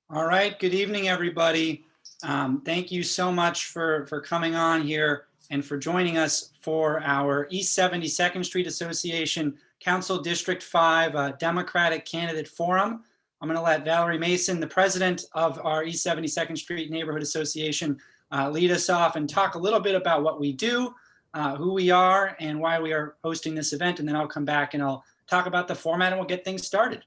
All right, good evening, everybody. Thank you so much for coming on here and for joining us for our East 72nd Street Association Council District 5 Democratic Candidate Forum. I'm going to let Valerie Mason, the president of our East 72nd Street Neighborhood Association, lead us off and talk a little bit about what we do, who we are, and why we are hosting this event. And then I'll come back and I'll talk about the format and we'll get things started.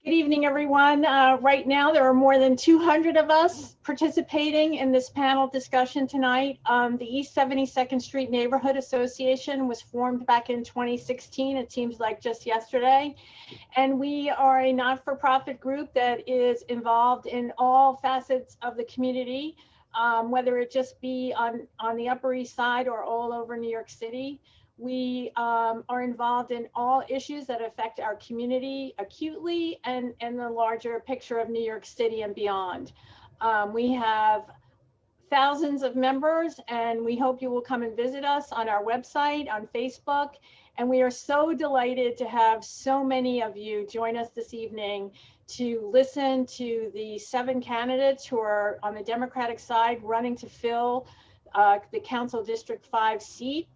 Good evening, everyone. Right now, there are more than 200 of us participating in this panel discussion tonight. The East 72nd Street Neighborhood Association was formed back in 2016. It seems like just yesterday. And we are a not-for-profit group that is involved in all facets of the community, whether it just be on the Upper East Side or all over New York City. We are involved in all issues that affect our community acutely and the larger picture of New York City and beyond. We have thousands of members, and we hope you will come and visit us on our website, on Facebook. And we are so delighted to have so many of you join us this evening to listen to the 7 candidates who are on the Democratic side running to fill the Council District 5 seat.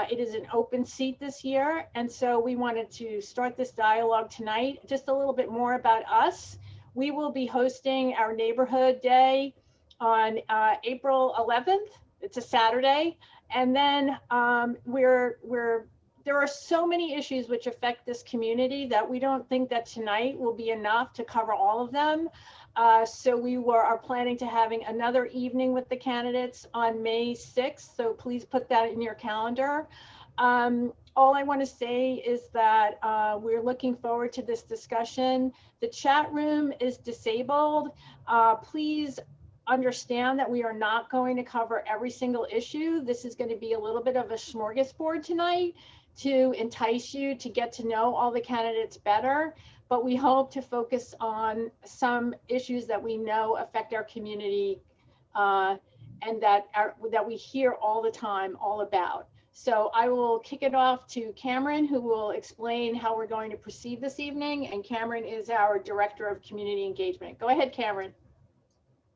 It is an open seat this year, and so we wanted to start this dialogue tonight. Just a little bit more about us. We will be hosting our neighborhood day on April 11th. It's a Saturday, and then there are so many issues which affect this community that we don't think that tonight will be enough to cover all of them. So we are planning to having another evening with the candidates on May 6th. So please put that in your calendar. All I want to say is that we're looking forward to this discussion. The chat room is disabled. Please understand that we are not going to cover every single issue. This is going to be a little bit of a smorgasbord tonight to entice you to get to know all the candidates better. But we hope to focus on some issues that we know affect our community and that we hear all the time all about. So I will kick it off to Cameron, who will explain how we're going to proceed this evening. And Cameron is our Director of Community Engagement. Go ahead, Cameron.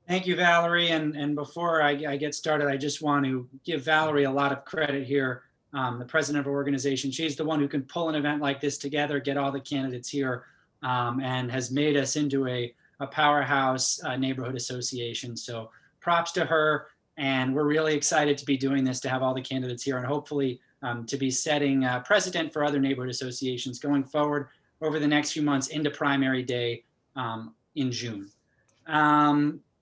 Thank you, Valerie. And before I get started, I just want to give Valerie a lot of credit here, the president of our organization. She's the one who can pull an event like this together, get all the candidates here, and has made us into a powerhouse neighborhood association. So props to her. And we're really excited to be doing this, to have all the candidates here, and hopefully to be setting precedent for other neighborhood associations going forward over the next few months into primary day in June.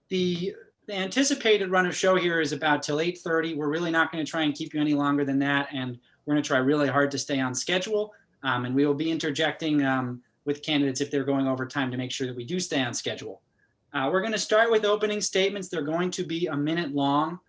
The anticipated run of show here is about till 8:30. We're really not going to try and keep you any longer than that. And we're going to try really hard to stay on schedule. And we will be interjecting with candidates if they're going over time to make sure that we do stay on schedule. We're going to start with opening statements. They're going to be a minute long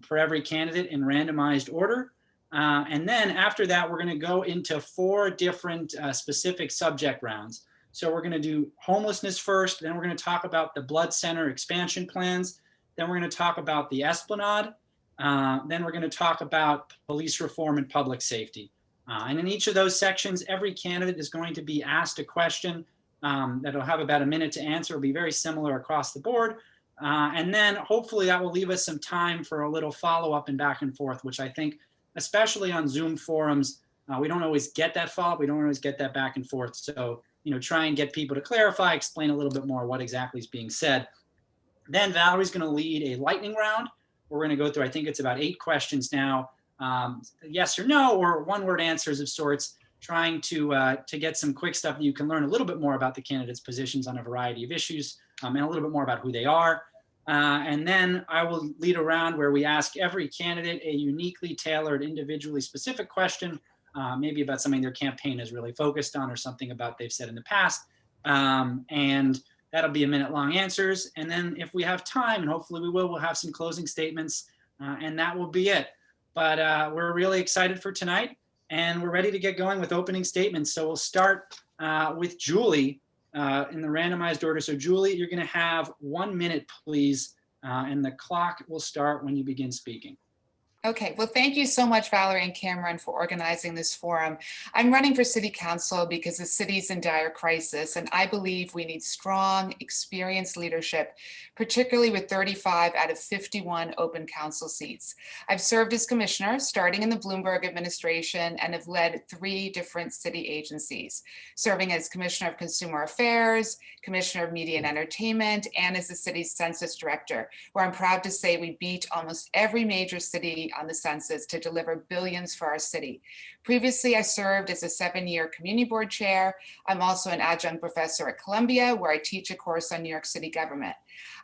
for every candidate in randomized order. And then after that, we're going to go into 4 different specific subject rounds. So we're going to do homelessness first, then we're going to talk about the blood center expansion plans, then we're going to talk about the Esplanade, then we're going to talk about police reform and public safety. And in each of those sections, every candidate is going to be asked a question that'll have about a minute to answer. It'll be very similar across the board. And then hopefully that will leave us some time for a little follow-up and back and forth, which I think, especially on Zoom forums, we don't always get that follow-up. We don't always get that back and forth. So, try and get people to clarify, explain a little bit more what exactly is being said. Then Valerie's going to lead a lightning round. We're going to go through, I think it's about 8 questions now, yes or no, or one-word answers of sorts, trying to get some quick stuff that you can learn a little bit more about the candidates' positions on a variety of issues, and a little bit more about who they are. And then I will lead a round where we ask every candidate a uniquely tailored, individually specific question, maybe about something their campaign is really focused on or something about they've said in the past. And that'll be a minute-long answers. And then if we have time, and hopefully we will, we'll have some closing statements, and that will be it. But we're really excited for tonight, and we're ready to get going with opening statements. So we'll start with Julie in the randomized order. So Julie, you're going to have 1 minute, please, and the clock will start when you begin speaking. Okay, well, thank you so much, Valerie and Cameron, for organizing this forum. I'm running for city council because the city's in dire crisis, and I believe we need strong, experienced leadership, particularly with 35 out of 51 open council seats. I've served as commissioner, starting in the Bloomberg administration, and have led 3 different city agencies, serving as Commissioner of Consumer Affairs, Commissioner of Media and Entertainment, and as the city's census director, where I'm proud to say we beat almost every major city on the census to deliver billions for our city. Previously, I served as a 7-year community board chair. I'm also an adjunct professor at Columbia, where I teach a course on New York City government.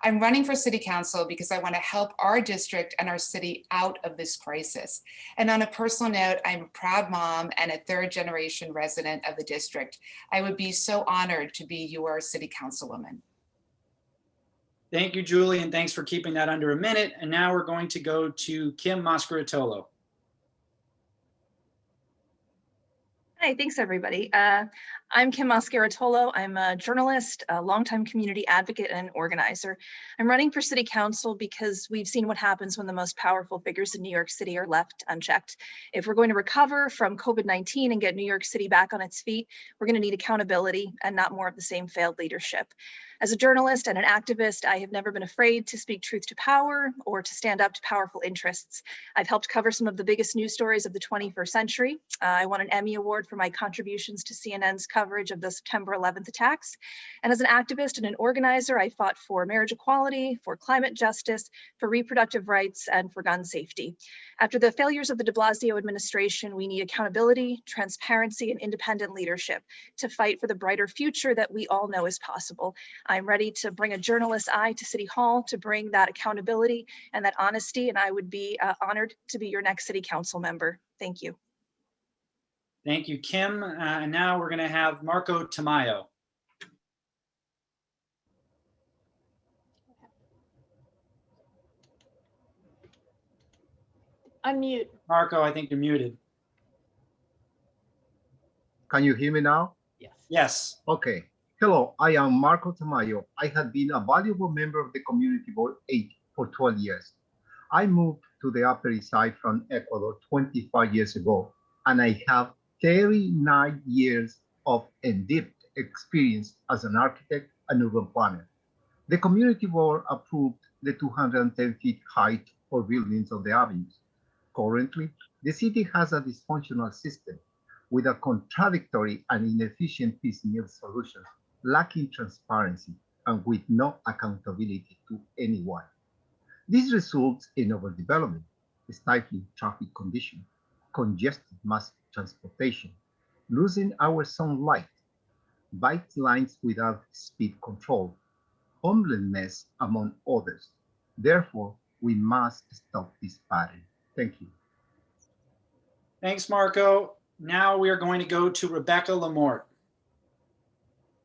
I'm running for city council because I want to help our district and our city out of this crisis. And on a personal note, I'm a proud mom and a 3rd-generation resident of the district. I would be so honored to be your city councilwoman. Thank you, Julie, and thanks for keeping that under a minute. And now we're going to go to Kim Mascaritolo. Hi, thanks everybody. I'm Kim Mascaritolo. I'm a journalist, a longtime community advocate, and an organizer. I'm running for city council because we've seen what happens when the most powerful figures in New York City are left unchecked. If we're going to recover from COVID-19 and get New York City back on its feet, we're going to need accountability and not more of the same failed leadership. As a journalist and an activist, I have never been afraid to speak truth to power or to stand up to powerful interests. I've helped cover some of the biggest news stories of the 21st century. I won an Emmy Award for my contributions to CNN's coverage of the September 11th attacks. And as an activist and an organizer, I fought for marriage equality, for climate justice, for reproductive rights, and for gun safety. After the failures of the de Blasio administration, we need accountability, transparency, and independent leadership to fight for the brighter future that we all know is possible. I'm ready to bring a journalist's eye to City Hall to bring that accountability and that honesty, and I would be honored to be your next city council member. Thank you. Thank you, Kim. And now we're going to have Marco Tamayo. Unmute. Marco, I think you're muted. Can you hear me now? Yes. Yes. Okay. Hello, I am Marco Tamayo. I have been a valuable member of the Community Board for 12 years. I moved to the Upper East Side from Ecuador 25 years ago, and I have 39 years of in-depth experience as an architect and urban planner. The Community Board approved the 210 feet height for buildings on the avenues. Currently, the city has a dysfunctional system with a contradictory and inefficient piecemeal solutions, lacking transparency and with no accountability to anyone. This results in overdevelopment, stifling traffic conditions, congested mass transportation, losing our sunlight, bike lines without speed control, homelessness, among others. Therefore, we must stop this pattern. Thank you. Thanks, Marco. Now we are going to go to Rebecca Lamort.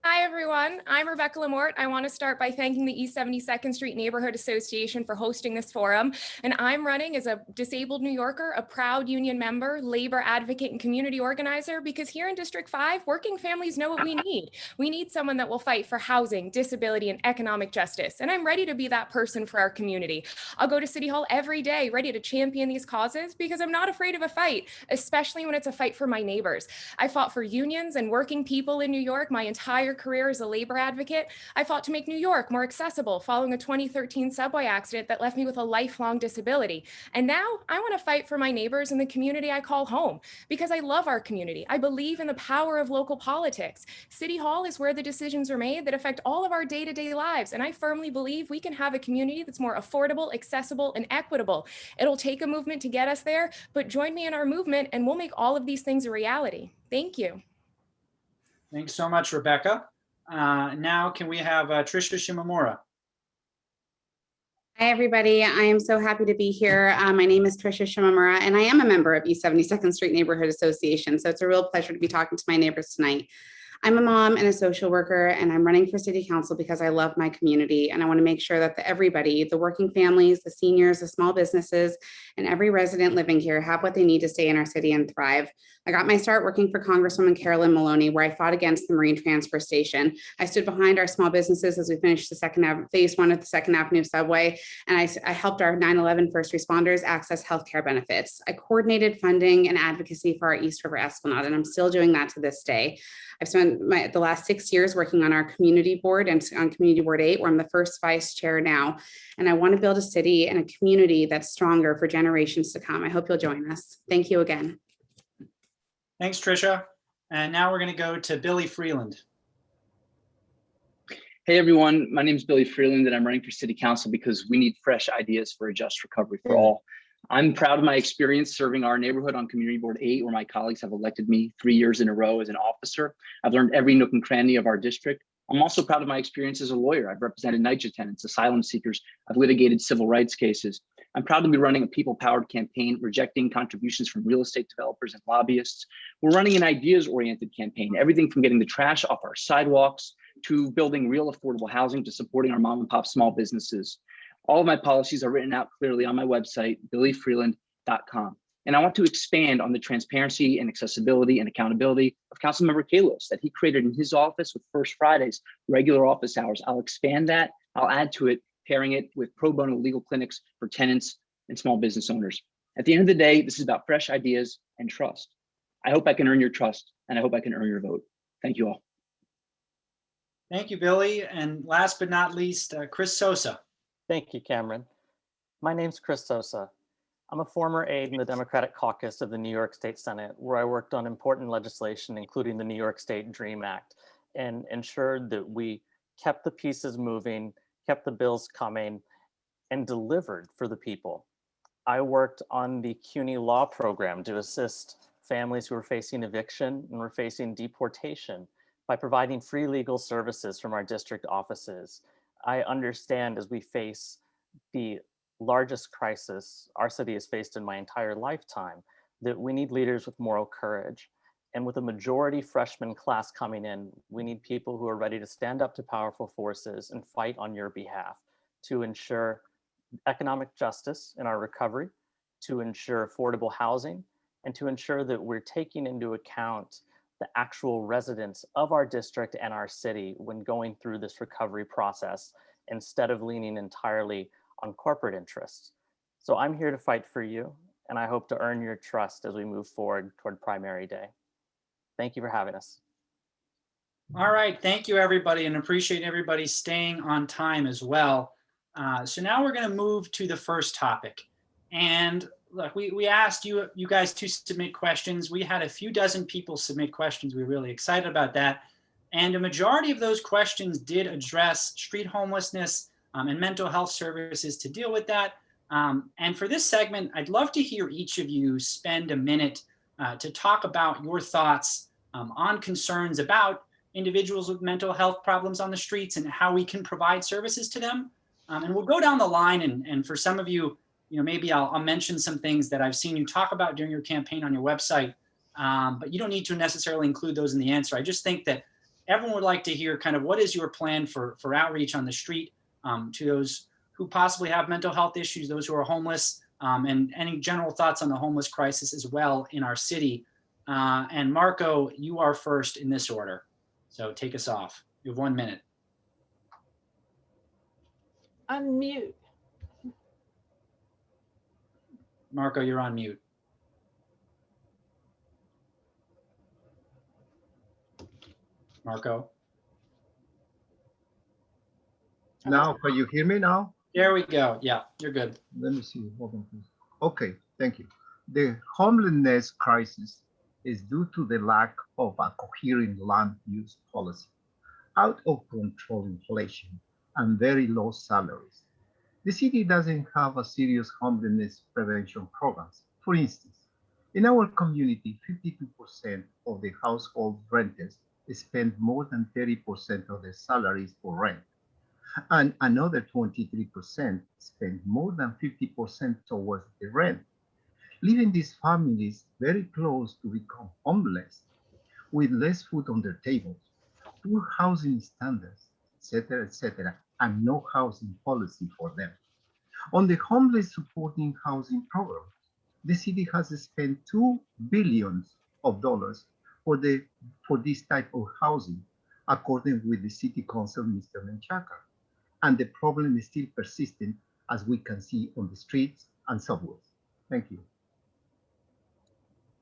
Hi, everyone. I'm Rebecca Lamort. I want to start by thanking the East 72nd Street Neighborhood Association for hosting this forum. And I'm running as a disabled New Yorker, a proud union member, labor advocate, and community organizer, because here in District 5, working families know what we need. We need someone that will fight for housing, disability, and economic justice. And I'm ready to be that person for our community. I'll go to City Hall every day, ready to champion these causes, because I'm not afraid of a fight, especially when it's a fight for my neighbors. I fought for unions and working people in New York my entire career as a labor advocate. I fought to make New York more accessible following a 2013 subway accident that left me with a lifelong disability. And now I want to fight for my neighbors in the community I call home, because I love our community. I believe in the power of local politics. City Hall is where the decisions are made that affect all of our day-to-day lives. And I firmly believe we can have a community that's more affordable, accessible, and equitable. It'll take a movement to get us there, but join me in our movement and we'll make all of these things a reality. Thank you. Thanks so much, Rebecca. Now can we have Tricia Shimamura? Hi, everybody. I am so happy to be here. My name is Tricia Shimamura, and I am a member of East 72nd Street Neighborhood Association, so it's a real pleasure to be talking to my neighbors tonight. I'm a mom and a social worker, and I'm running for city council because I love my community, and I want to make sure that everybody, the working families, the seniors, the small businesses, and every resident living here have what they need to stay in our city and thrive. I got my start working for Congresswoman Carolyn Maloney, where I fought against the Marine Transfer Station. I stood behind our small businesses as we finished the phase 1 of the Second Avenue subway, and I helped our 9/11 first responders access healthcare benefits. I coordinated funding and advocacy for our East River Esplanade, and I'm still doing that to this day. I've spent the last 6 years working on our community board and on Community Board 8, where I'm the first vice chair now. And I want to build a city and a community that's stronger for generations to come. I hope you'll join us. Thank you again. Thanks, Tricia. And now we're going to go to Billy Freeland. Hey everyone, my name is Billy Freeland and I'm running for City Council because we need fresh ideas for a just recovery for all. I'm proud of my experience serving our neighborhood on Community Board 8, where my colleagues have elected me 3 years in a row as an officer. I've learned every nook and cranny of our district. I'm also proud of my experience as a lawyer. I've represented NYCHA tenants, asylum seekers. I've litigated civil rights cases. I'm proud to be running a people-powered campaign, rejecting contributions from real estate developers and lobbyists. We're running an ideas-oriented campaign, everything from getting the trash off our sidewalks to building real affordable housing to supporting our mom and pop small businesses. All of my policies are written out clearly on my website, billyfreeland.com. And I want to expand on the transparency and accessibility and accountability of Councilmember Kalos that he created in his office with First Fridays, regular office hours. I'll expand that. I'll add to it, pairing it with pro bono legal clinics for tenants and small business owners. At the end of the day, this is about fresh ideas and trust. I hope I can earn your trust, and I hope I can earn your vote. Thank you all. Thank you, Billy. And last but not least, Chris Sosa. Thank you, Cameron. My name's Chris Sosa. I'm a former aide in the Democratic caucus of the New York State Senate, where I worked on important legislation, including the New York State DREAM Act, and ensured that we kept the pieces moving, kept the bills coming, and delivered for the people. I worked on the CUNY Law program to assist families who were facing eviction and were facing deportation by providing free legal services from our district offices. I understand as we face the largest crisis our city has faced in my entire lifetime, that we need leaders with moral courage. And with a majority freshman class coming in, we need people who are ready to stand up to powerful forces and fight on your behalf to ensure economic justice in our recovery, to ensure affordable housing, and to ensure that we're taking into account the actual residents of our district and our city when going through this recovery process, instead of leaning entirely on corporate interests. So I'm here to fight for you, and I hope to earn your trust as we move forward toward primary day. Thank you for having us. All right, thank you, everybody, and appreciate everybody staying on time as well. So now we're going to move to the first topic. And look, we asked you guys to submit questions. We had a few dozen people submit questions. We're really excited about that. And a majority of those questions did address street homelessness and mental health services to deal with that. And for this segment, I'd love to hear each of you spend a minute to talk about your thoughts on concerns about individuals with mental health problems on the streets and how we can provide services to them. And we'll go down the line, and for some of you, maybe I'll mention some things that I've seen you talk about during your campaign on your website, but you don't need to necessarily include those in the answer. I just think that everyone would like to hear kind of what is your plan for outreach on the street to those who possibly have mental health issues, those who are homeless, and any general thoughts on the homeless crisis as well in our city. And Marco, you are first in this order. So take us off. You have 1 minute. Unmute. Marco, you're on mute. Marco. Now, can you hear me now? There we go. Yeah, you're good. Let me see. Hold on, please. Okay, thank you. The homelessness crisis is due to the lack of a coherent land use policy, out of control inflation, and very low salaries. The city doesn't have a serious homelessness prevention programs. For instance, in our community, 52% of the household renters spend more than 30% of their salaries for rent, and another 23% spend more than 50% towards the rent, leaving these families very close to become homeless, with less food on their tables, poor housing standards, etc., and no housing policy for them. On the homeless supporting housing program, the city has spent $2 billion of dollars for this type of housing, according with the City Council, Mr. Menchaca. And the problem is still persistent, as we can see on the streets and subways. Thank you.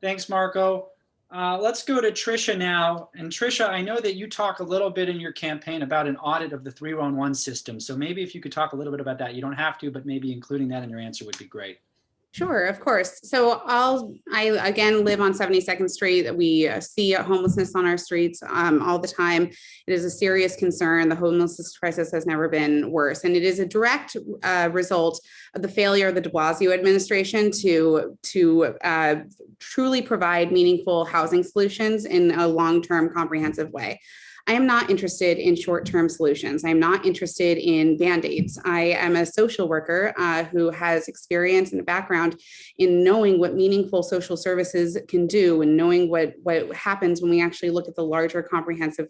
Thanks, Marco. Let's go to Tricia now. And Tricia, I know that you talk a little bit in your campaign about an audit of the 311 system. So maybe if you could talk a little bit about that. You don't have to, but maybe including that in your answer would be great. Sure, of course. So I again live on 72nd Street. We see homelessness on our streets all the time. It is a serious concern. The homelessness crisis has never been worse. And it is a direct result of the failure of the de Blasio administration to truly provide meaningful housing solutions in a long-term comprehensive way. I am not interested in short-term solutions. I am not interested in Band-Aids. I am a social worker who has experience and a background in knowing what meaningful social services can do and knowing what happens when we actually look at the larger comprehensive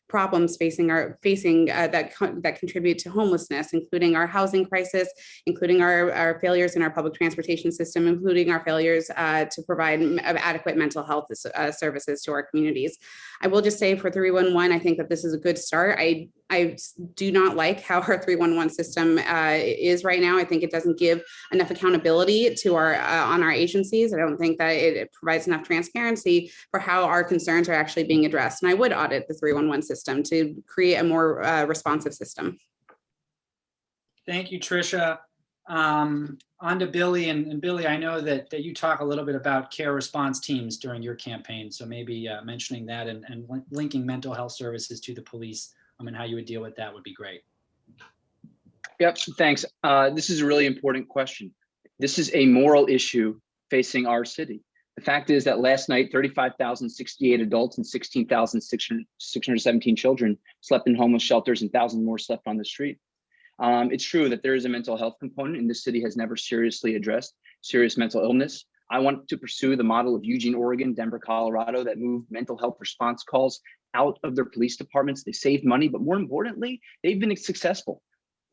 problems that contribute to homelessness, including our housing crisis, including our failures in our public transportation system, including our failures to provide adequate mental health services to our communities. I will just say for 311, I think that this is a good start. I do not like how our 311 system is right now. I think it doesn't give enough accountability to on our agencies. I don't think that it provides enough transparency for how our concerns are actually being addressed. And I would audit the 311 system to create a more responsive system. Thank you, Tricia. On to Billy, and Billy, I know that you talk a little bit about care response teams during your campaign. So maybe mentioning that and linking mental health services to the police and how you would deal with that would be great. Yep, thanks. This is a really important question. This is a moral issue facing our city. The fact is that last night, 35,068 adults and 16,617 children slept in homeless shelters and thousands more slept on the street. It's true that there is a mental health component, and this city has never seriously addressed serious mental illness. I want to pursue the model of Eugene, Oregon, Denver, Colorado, that moved mental health response calls out of their police departments. They saved money, but more importantly, they've been successful.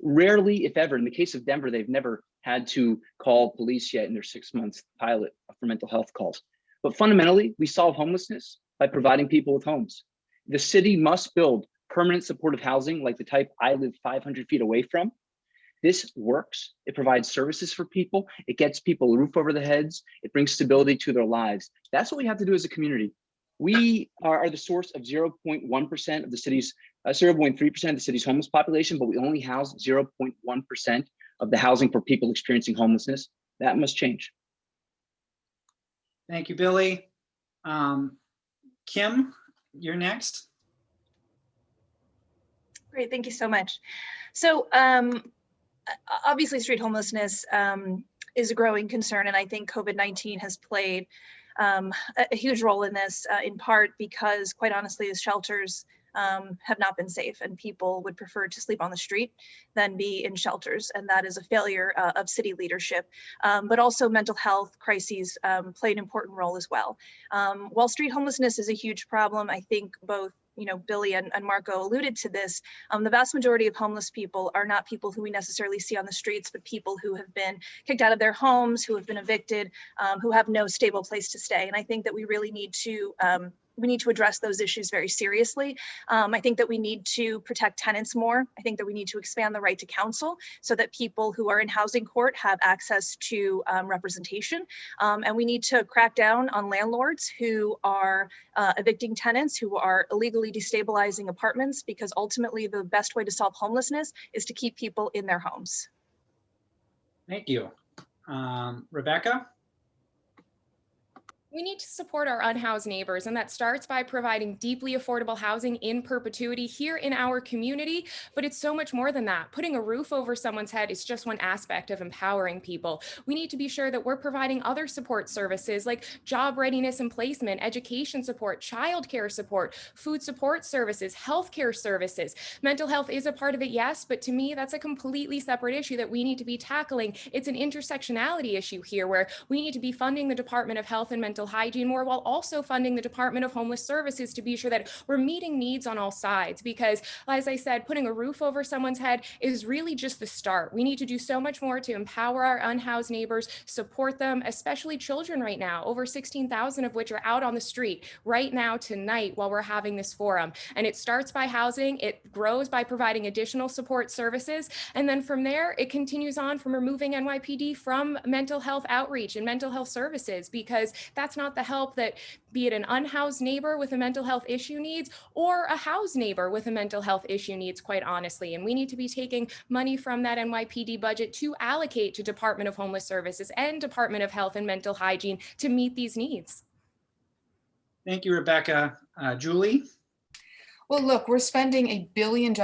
Rarely, if ever, in the case of Denver, they've never had to call police yet in their 6-month pilot for mental health calls. But fundamentally, we solve homelessness by providing people with homes. The city must build permanent supportive housing like the type I live 500 feet away from. This works. It provides services for people. It gets people a roof over their heads. It brings stability to their lives. That's what we have to do as a community. We are the source of 0.1% of the city's, 0.3% of the city's homeless population, but we only house 0.1% of the housing for people experiencing homelessness. That must change. Thank you, Billy. Kim, you're next. Great, thank you so much. So obviously street homelessness is a growing concern, and I think COVID-19 has played a huge role in this, in part because, quite honestly, the shelters have not been safe, and people would prefer to sleep on the street than be in shelters, and that is a failure of city leadership. But also mental health crises play an important role as well. While street homelessness is a huge problem, I think both Billy and Marco alluded to this. The vast majority of homeless people are not people who we necessarily see on the streets, but people who have been kicked out of their homes, who have been evicted, who have no stable place to stay. And I think that we really need to address those issues very seriously. I think that we need to protect tenants more. I think that we need to expand the right to counsel so that people who are in housing court have access to representation. And we need to crack down on landlords who are evicting tenants, who are illegally destabilizing apartments, because ultimately the best way to solve homelessness is to keep people in their homes. Thank you. Rebecca? We need to support our unhoused neighbors, and that starts by providing deeply affordable housing in perpetuity here in our community. But it's so much more than that. Putting a roof over someone's head is just one aspect of empowering people. We need to be sure that we're providing other support services like job readiness and placement, education support, childcare support, food support services, healthcare services. Mental health is a part of it, yes, but to me, that's a completely separate issue that we need to be tackling. It's an intersectionality issue here where we need to be funding the Department of Health and Mental mental hygiene more, while also funding the Department of Homeless Services to be sure that we're meeting needs on all sides. Because as I said, putting a roof over someone's head is really just the start. We need to do so much more to empower our unhoused neighbors, support them, especially children right now, over 16,000 of which are out on the street right now tonight while we're having this forum. And it starts by housing, it grows by providing additional support services, and then from there, it continues on from removing NYPD from mental health outreach and mental health services, because that's not the help that, be it an unhoused neighbor with a mental health issue needs, or a housed neighbor with a mental health issue needs, quite honestly. And we need to be taking money from that NYPD budget to allocate to Department of Homeless Services and Department of Health and Mental Hygiene to meet these needs. Thank you, Rebecca. Julie? Well, look, we're spending $1 billion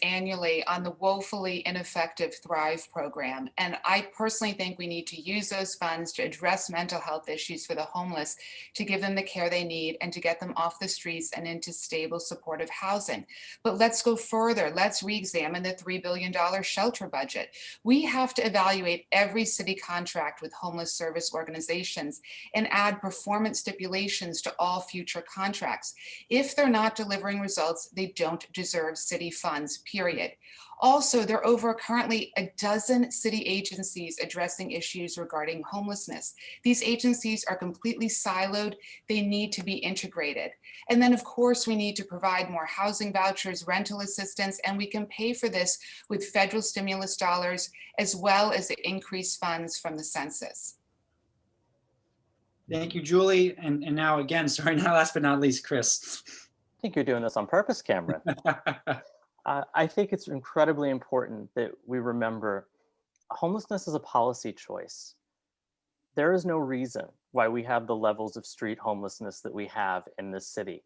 annually on the woefully ineffective Thrive program. And I personally think we need to use those funds to address mental health issues for the homeless, to give them the care they need and to get them off the streets and into stable, supportive housing. But let's go further. Let's re-examine the $3 billion shelter budget. We have to evaluate every city contract with homeless service organizations and add performance stipulations to all future contracts. If they're not delivering results, they don't deserve city funds, period. Also, there are over currently a dozen city agencies addressing issues regarding homelessness. These agencies are completely siloed. They need to be integrated. And then, of course, we need to provide more housing vouchers, rental assistance, and we can pay for this with federal stimulus dollars, as well as the increased funds from the census. Thank you, Julie. And now again, sorry, not last but not least, Chris. I think you're doing this on purpose, Cameron. I think it's incredibly important that we remember homelessness is a policy choice. There is no reason why we have the levels of street homelessness that we have in this city.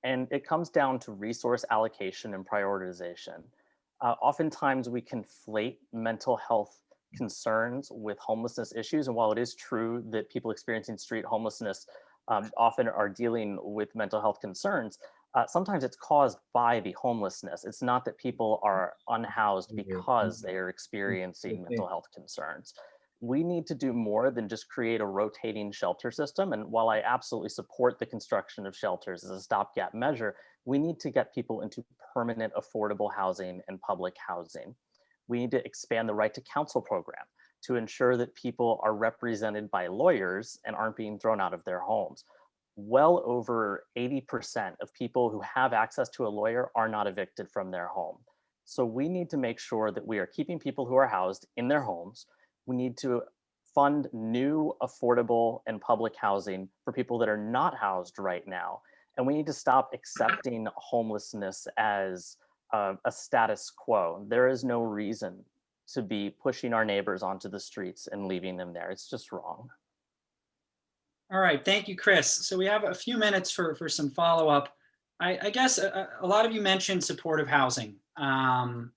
And it comes down to resource allocation and prioritization. Oftentimes we conflate mental health concerns with homelessness issues. And while it is true that people experiencing street homelessness often are dealing with mental health concerns, sometimes it's caused by the homelessness. It's not that people are unhoused because they are experiencing mental health concerns. We need to do more than just create a rotating shelter system. And while I absolutely support the construction of shelters as a stopgap measure, we need to get people into permanent affordable housing and public housing. We need to expand the right to counsel program to ensure that people are represented by lawyers and aren't being thrown out of their homes. Well over 80% of people who have access to a lawyer are not evicted from their home. So we need to make sure that we are keeping people who are housed in their homes. We need to fund new, affordable, and public housing for people that are not housed right now. And we need to stop accepting homelessness as a status quo. There is no reason to be pushing our neighbors onto the streets and leaving them there. It's just wrong. All right, thank you, Chris. So we have a few minutes for some follow-up. I guess a lot of you mentioned supportive housing, and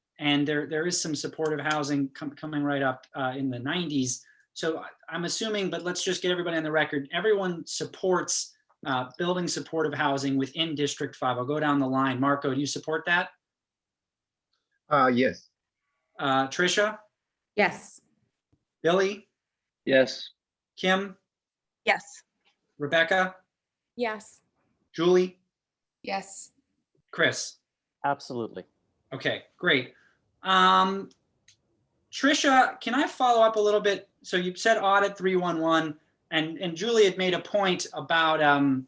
there is some supportive housing coming right up in the 90s. So I'm assuming, but let's just get everybody on the record, everyone supports building supportive housing within District 5. I'll go down the line. Marco, do you support that? Yes. Tricia? Yes. Billy? Yes. Kim? Yes. Rebecca? Yes. Julie? Yes. Chris? Absolutely. Okay, great. Tricia, can I follow up a little bit? So you said audit 311, and Julie had made a point about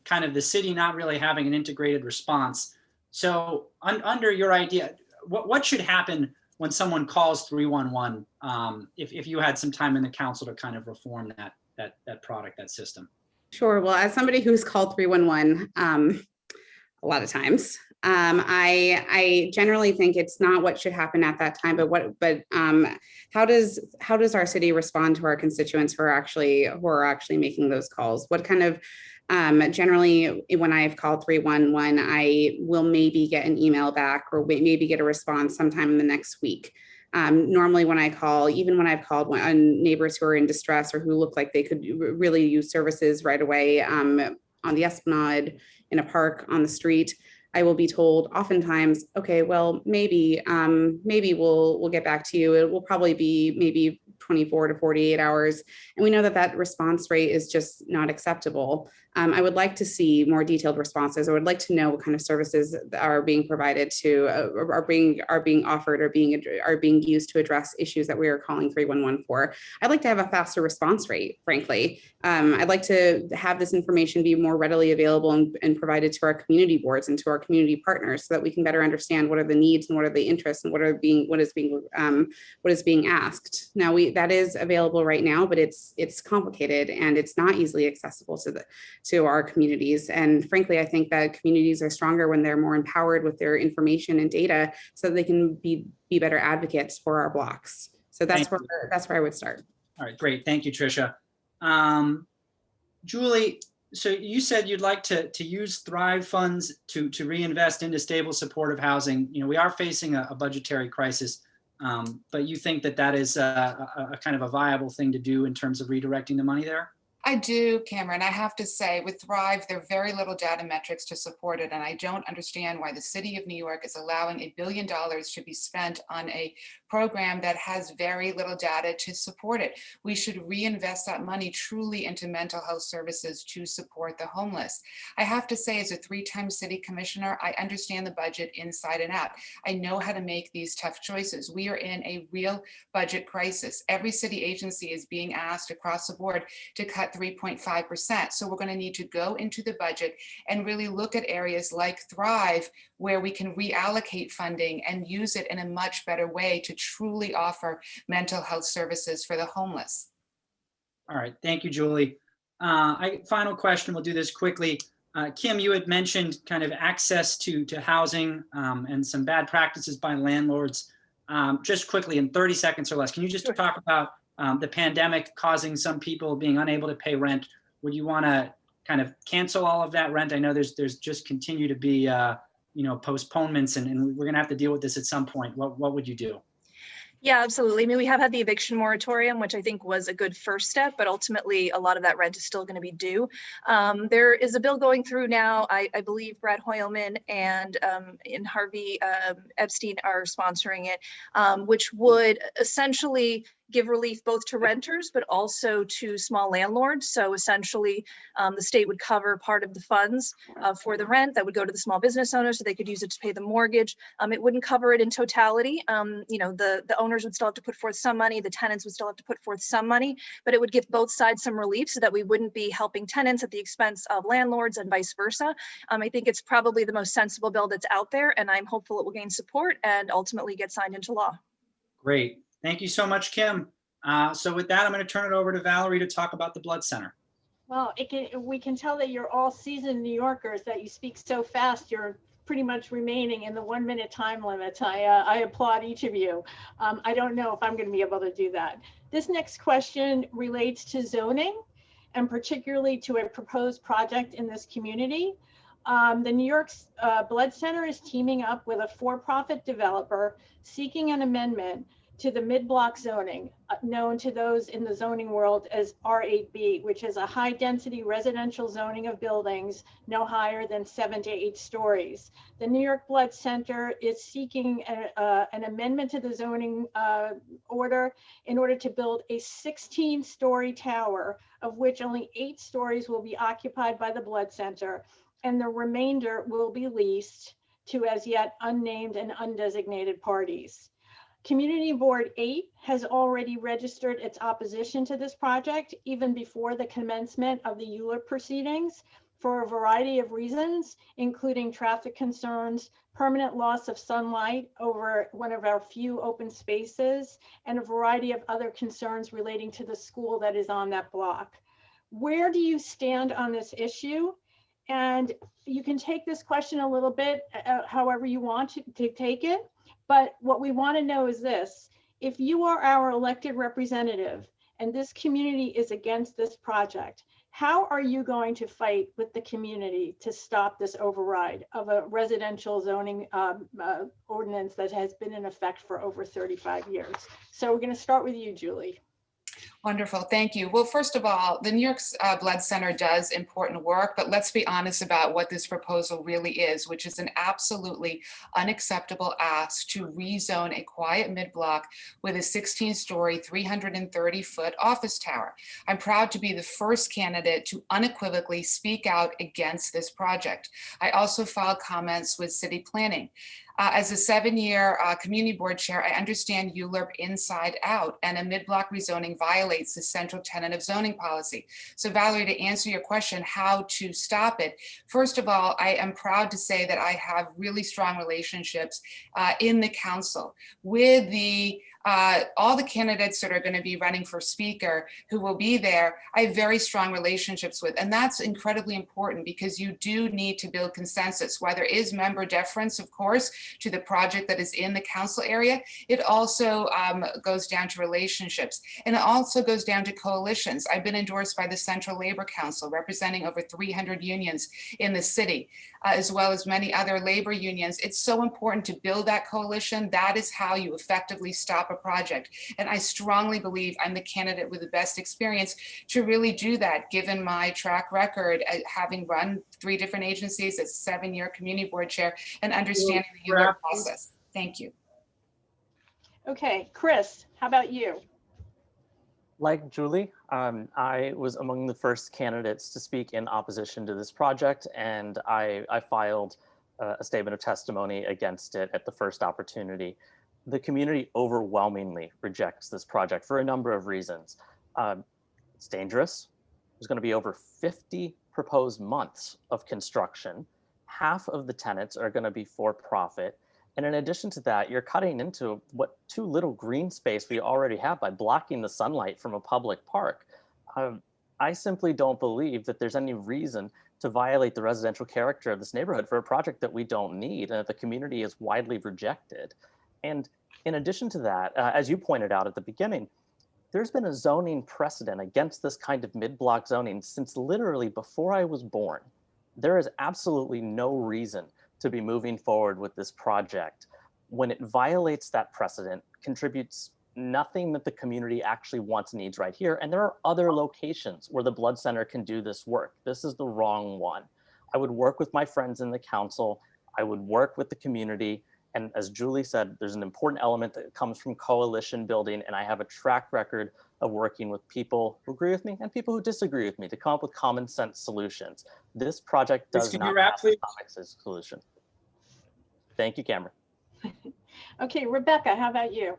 kind of the city not really having an integrated response. So under your idea, what should happen when someone calls 311, if you had some time in the council to kind of reform that product, that system? Sure. Well, as somebody who's called 311 a lot of times, I generally think it's not what should happen at that time, but how does our city respond to our constituents who are actually making those calls? What kind of generally, when I've called 311, I will maybe get an email back or maybe get a response sometime in the next week. Normally when I call, even when I've called on neighbors who are in distress or who look like they could really use services right away on the Esplanade, in a park, on the street, I will be told oftentimes, okay, well, maybe we'll get back to you. It will probably be maybe 24 to 48 hours. And we know that that response rate is just not acceptable. I would like to see more detailed responses. I would like to know what kind of services are being provided to, are being offered or are being used to address issues that we are calling 311 for. I'd like to have a faster response rate, frankly. I'd like to have this information be more readily available and provided to our community boards and to our community partners so that we can better understand what are the needs and what are the interests and what is being asked. Now that is available right now, but it's complicated and it's not easily accessible to our communities. And frankly, I think that communities are stronger when they're more empowered with their information and data so that they can be better advocates for our blocks. So that's where I would start. All right, great. Thank you, Tricia. Julie, so you said you'd like to use Thrive funds to reinvest into stable, supportive housing. You know, we are facing a budgetary crisis, but you think that is a kind of a viable thing to do in terms of redirecting the money there? I do, Cameron. I have to say, with Thrive, there are very little data metrics to support it, and I don't understand why the city of New York is allowing $1 billion to be spent on a program that has very little data to support it. We should reinvest that money truly into mental health services to support the homeless. I have to say, as a 3-time city commissioner, I understand the budget inside and out. I know how to make these tough choices. We are in a real budget crisis. Every city agency is being asked across the board to cut 3.5%. So we're going to need to go into the budget and really look at areas like Thrive, where we can reallocate funding and use it in a much better way to truly offer mental health services for the homeless. All right, thank you, Julie. Final question, we'll do this quickly. Kim, you had mentioned kind of access to housing and some bad practices by landlords. Just quickly, in 30 seconds or less, can you just talk about the pandemic causing some people being unable to pay rent? Would you want to kind of cancel all of that rent? I know there's just continue to be postponements, and we're going to have to deal with this at some point. What would you do? Yeah, absolutely. I mean, we have had the eviction moratorium, which I think was a good first step, but ultimately a lot of that rent is still going to be due. There is a bill going through now. I believe Brad Hoylman and Harvey Epstein are sponsoring it, which would essentially give relief both to renters, but also to small landlords. So essentially, the state would cover part of the funds for the rent that would go to the small business owners so they could use it to pay the mortgage. It wouldn't cover it in totality. The owners would still have to put forth some money, the tenants would still have to put forth some money, but it would give both sides some relief so that we wouldn't be helping tenants at the expense of landlords and vice versa. I think it's probably the most sensible bill that's out there, and I'm hopeful it will gain support and ultimately get signed into law. Great. Thank you so much, Kim. So with that, I'm going to turn it over to Valerie to talk about the Blood Center. Well, we can tell that you're all seasoned New Yorkers, that you speak so fast, you're pretty much remaining in the 1-minute time limit. I applaud each of you. I don't know if I'm going to be able to do that. This next question relates to zoning and particularly to a proposed project in this community. The New York Blood Center is teaming up with a for-profit developer seeking an amendment to the mid-block zoning, known to those in the zoning world as R8B, which is a high-density residential zoning of buildings no higher than 7 to 8 stories. The New York Blood Center is seeking an amendment to the zoning order in order to build a 16-story tower, of which only 8 stories will be occupied by the Blood Center, and the remainder will be leased to as yet unnamed and undesignated parties. Community Board 8 has already registered its opposition to this project even before the commencement of the ULURP proceedings for a variety of reasons, including traffic concerns, permanent loss of sunlight over one of our few open spaces, and a variety of other concerns relating to the school that is on that block. Where do you stand on this issue? And you can take this question a little bit however you want to take it. But what we want to know is this: if you are our elected representative and this community is against this project, how are you going to fight with the community to stop this override of a residential zoning ordinance that has been in effect for over 35 years? So we're going to start with you, Julie. Wonderful, thank you. Well, first of all, the New York Blood Center does important work, but let's be honest about what this proposal really is, which is an absolutely unacceptable ask to rezone a quiet mid-block with a 16-story, 330-foot office tower. I'm proud to be the first candidate to unequivocally speak out against this project. I also filed comments with city planning. As a 7-year community board chair, I understand ULURP inside out, and a mid-block rezoning violates the central tenet of zoning policy. So Valerie, to answer your question, how to stop it, first of all, I am proud to say that I have really strong relationships in the council with all the candidates that are going to be running for speaker who will be there. I have very strong relationships with, and that's incredibly important because you do need to build consensus. While there is member deference, of course, to the project that is in the council area, it also goes down to relationships, and it also goes down to coalitions. I've been endorsed by the Central Labor Council, representing over 300 unions in the city, as well as many other labor unions. It's so important to build that coalition. That is how you effectively stop a project. And I strongly believe I'm the candidate with the best experience to really do that, given my track record at having run 3 different agencies as 7-year community board chair and understanding the ULURP process. Thank you. Okay, Chris, how about you? Like Julie, I was among the first candidates to speak in opposition to this project, and I filed a statement of testimony against it at the first opportunity. The community overwhelmingly rejects this project for a number of reasons. It's dangerous. There's going to be over 50 proposed months of construction. Half of the tenants are going to be for profit. And in addition to that, you're cutting into what too little green space we already have by blocking the sunlight from a public park. I simply don't believe that there's any reason to violate the residential character of this neighborhood for a project that we don't need and that the community is widely rejected. And in addition to that, as you pointed out at the beginning, there's been a zoning precedent against this kind of mid-block zoning since literally before I was born. There is absolutely no reason to be moving forward with this project when it violates that precedent, contributes nothing that the community actually wants, needs right here. And there are other locations where the Blood Center can do this work. This is the wrong one. I would work with my friends in the council. I would work with the community. And as Julie said, there's an important element that comes from coalition building. And I have a track record of working with people who agree with me and people who disagree with me to come up with common sense solutions. This project does not have a common sense solution. Thank you, Cameron. Okay, Rebecca, how about you?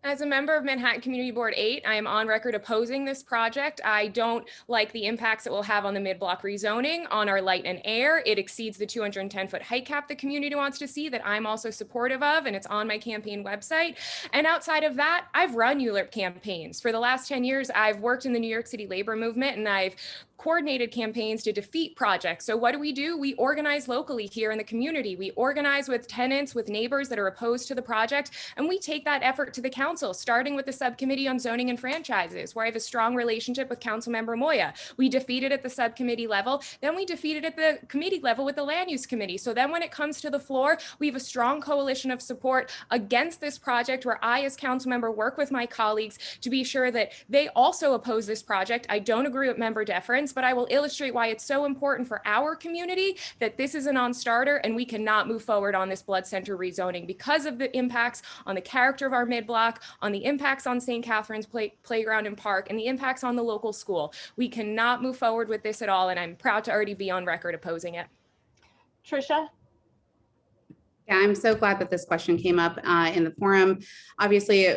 As a member of Manhattan Community Board 8, I am on record opposing this project. I don't like the impacts it will have on the mid-block rezoning, on our light and air. It exceeds the 210-foot height cap the community wants to see, that I'm also supportive of, and it's on my campaign website. And outside of that, I've run ULURP campaigns. For the last 10 years, I've worked in the New York City labor movement, and I've coordinated campaigns to defeat projects. So what do? We organize locally here in the community. We organize with tenants, with neighbors that are opposed to the project, and we take that effort to the council, starting with the subcommittee on zoning and franchises, where I have a strong relationship with Councilmember Moya. We defeated at the subcommittee level, then we defeated at the committee level with the land use committee. So then when it comes to the floor, we have a strong coalition of support against this project, where I, as council member, work with my colleagues to be sure that they also oppose this project. I don't agree with member deference, but I will illustrate why it's so important for our community that this is a non-starter and we cannot move forward on this blood center rezoning because of the impacts on the character of our mid-block, on the impacts on St. Catherine's Playground and Park, and the impacts on the local school. We cannot move forward with this at all, and I'm proud to already be on record opposing it. Tricia? Yeah, I'm so glad that this question came up in the forum. Obviously,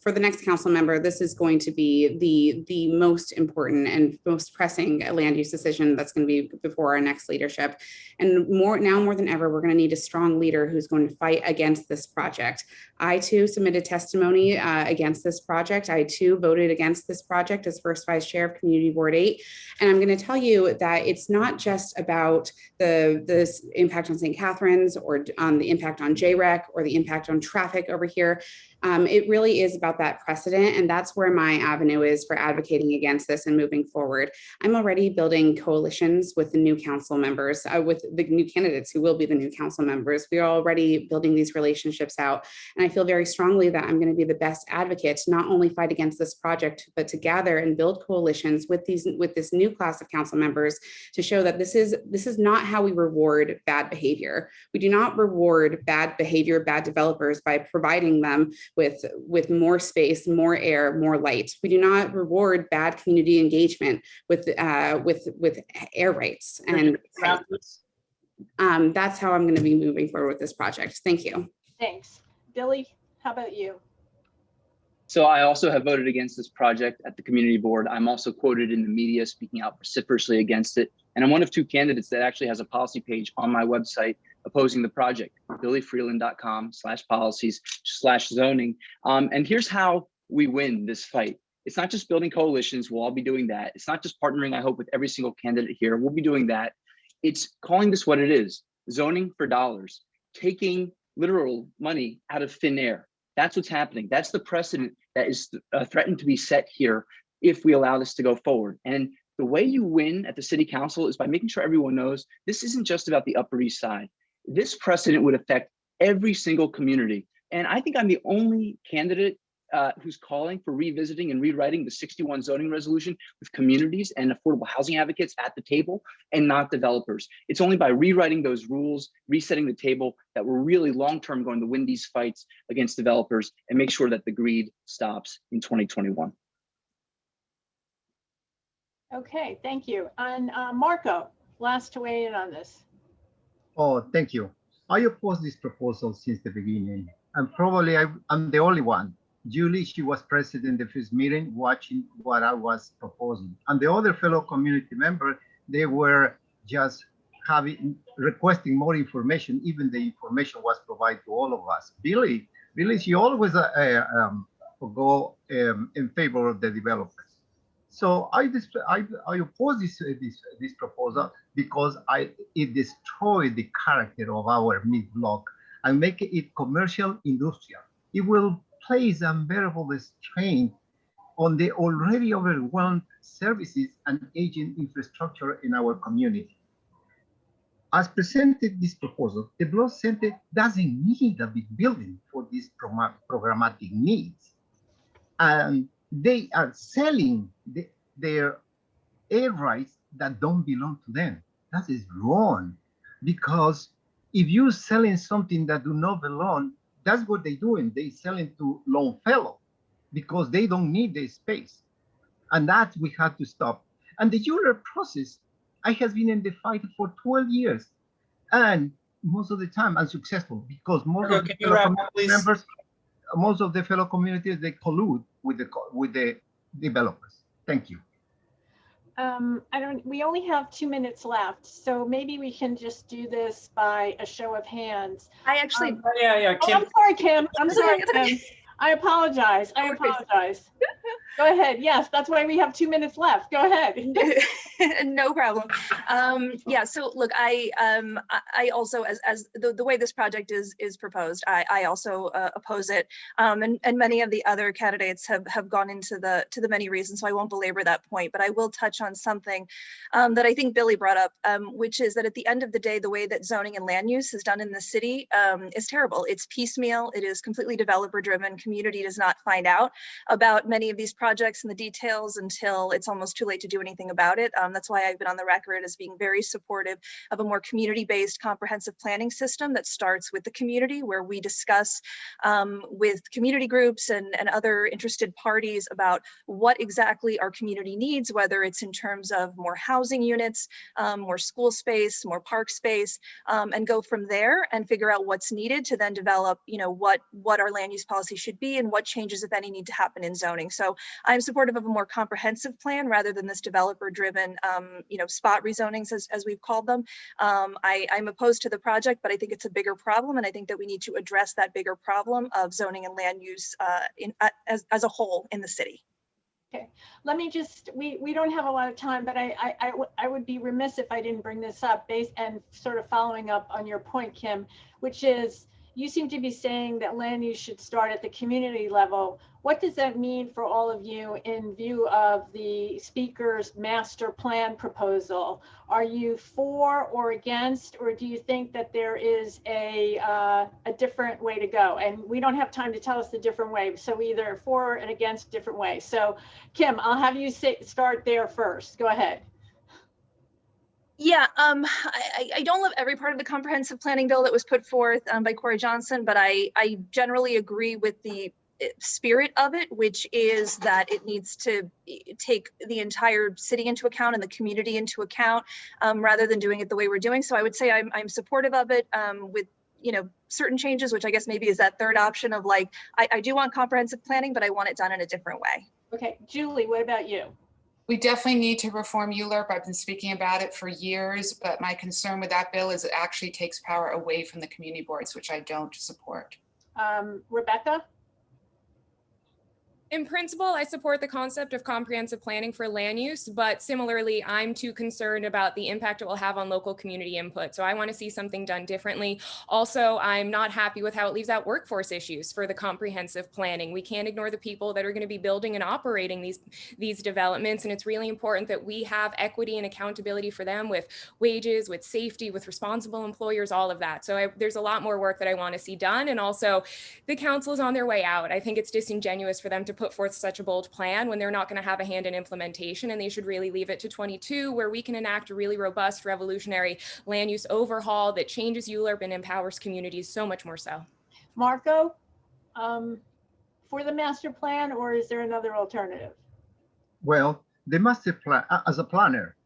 for the next council member, this is going to be the most important and most pressing land use decision that's going to be before our next leadership. And more than ever, we're going to need a strong leader who's going to fight against this project. I too submitted testimony against this project. I too voted against this project as first vice chair of Community Board 8. And I'm going to tell you that it's not just about this impact on St. Catherine's or on the impact on JREC or the impact on traffic over here. It really is about that precedent, and that's where my avenue is for advocating against this and moving forward. I'm already building coalitions with the new council members, with the new candidates who will be the new council members. We are already building these relationships out, and I feel very strongly that I'm going to be the best advocate to not only fight against this project, but to gather and build coalitions with this new class of council members to show that this is not how we reward bad behavior. We do not reward bad behavior, bad developers by providing them with more space, more air, more light. We do not reward bad community engagement with air rights. And that's how I'm going to be moving forward with this project. Thank you. Thanks. Billy, how about you? So I also have voted against this project at the community board. I'm also quoted in the media speaking out vociferously against it. And I'm one of two candidates that actually has a policy page on my website opposing the project, billyfreeland.com/policies/zoning. And here's how we win this fight. It's not just building coalitions. We'll all be doing that. It's not just partnering, I hope, with every single candidate here. We'll be doing that. It's calling this what it is, zoning for dollars, taking literal money out of thin air. That's what's happening. That's the precedent that is threatened to be set here if we allow this to go forward. And the way you win at the city council is by making sure everyone knows this isn't just about the Upper East Side. This precedent would affect every single community. And I think I'm the only candidate who's calling for revisiting and rewriting the 61 zoning resolution with communities and affordable housing advocates at the table and not developers. It's only by rewriting those rules, resetting the table, that we're really long-term going to win these fights against developers and make sure that the greed stops in 2021. Okay, thank you. And Marco, last to weigh in on this. Oh, thank you. I oppose this proposal since the beginning, and probably I'm the only one. Julie, she was present in the first meeting watching what I was proposing. And the other fellow community members, they were just requesting more information, even the information was provided to all of us. Billy, she always go in favor of the developers. So I oppose this proposal because it destroys the character of our mid-block and make it commercial industrial. It will place unbearable strain on the already overwhelmed services and aging infrastructure in our community. As presented this proposal, the Block Center doesn't need a big building for these programmatic needs. And they are selling their air rights that don't belong to them. That is wrong, because if you're selling something that do not belong, that's what they're doing. They selling to Longfellow because they don't need the space. And that we had to stop. And the URA process, I have been in the fight for 12 years. And most of the time unsuccessful because most of the fellow community members, most of the fellow communities, they collude with the developers. Thank you. We only have 2 minutes left, so maybe we can just do this by a show of hands. I actually, Kim. Oh, I'm sorry, Kim. I'm sorry, Kim. I apologize. Go ahead. Yes, that's why we have 2 minutes left. Go ahead. No problem. Yeah, so look, I also, as the way this project is proposed, I also oppose it. And many of the other candidates have gone into the many reasons, so I won't belabor that point, but I will touch on something that I think Billy brought up, which is that at the end of the day, the way that zoning and land use is done in the city is terrible. It's piecemeal. It is completely developer driven. Community does not find out about many of these projects and the details until it's almost too late to do anything about it. That's why I've been on the record as being very supportive of a more community-based comprehensive planning system that starts with the community, where we discuss with community groups and other interested parties about what exactly our community needs, whether it's in terms of more housing units, more school space, more park space, and go from there and figure out what's needed to then develop, what our land use policy should be and what changes, if any, need to happen in zoning. So I'm supportive of a more comprehensive plan rather than this developer-driven, spot rezonings, as we've called them. I'm opposed to the project, but I think it's a bigger problem, and I think that we need to address that bigger problem of zoning and land use as a whole in the city. Okay, let me just, we don't have a lot of time, but I would be remiss if I didn't bring this up and sort of following up on your point, Kim, which is, you seem to be saying that land use should start at the community level. What does that mean for all of you in view of the speaker's master plan proposal? Are you for or against, or do you think that there is a different way to go? And we don't have time to tell us the different way, so either for and against different ways. So Kim, I'll have you start there first. Go ahead. Yeah, I don't love every part of the comprehensive planning bill that was put forth by Corey Johnson, but I generally agree with the spirit of it, which is that it needs to take the entire city into account and the community into account, rather than doing it the way we're doing. So I would say I'm supportive of it, with certain changes, which I guess maybe is that third option of like, I do want comprehensive planning, but I want it done in a different way. Okay, Julie, what about you? We definitely need to reform ULURP. I've been speaking about it for years, but my concern with that bill is it actually takes power away from the community boards, which I don't support. Rebecca? In principle, I support the concept of comprehensive planning for land use, but similarly, I'm too concerned about the impact it will have on local community input. So I want to see something done differently. Also, I'm not happy with how it leaves out workforce issues for the comprehensive planning. We can't ignore the people that are going to be building and operating these developments. And it's really important that we have equity and accountability for them with wages, with safety, with responsible employers, all of that. So there's a lot more work that I want to see done. And also, the council is on their way out. I think it's disingenuous for them to put forth such a bold plan when they're not going to have a hand in implementation, and they should really leave it to 22, where we can enact a really robust, revolutionary land use overhaul that changes ULURP and empowers communities so much more so. Marco, for the master plan, or is there another alternative? Well, the master plan, as a planner,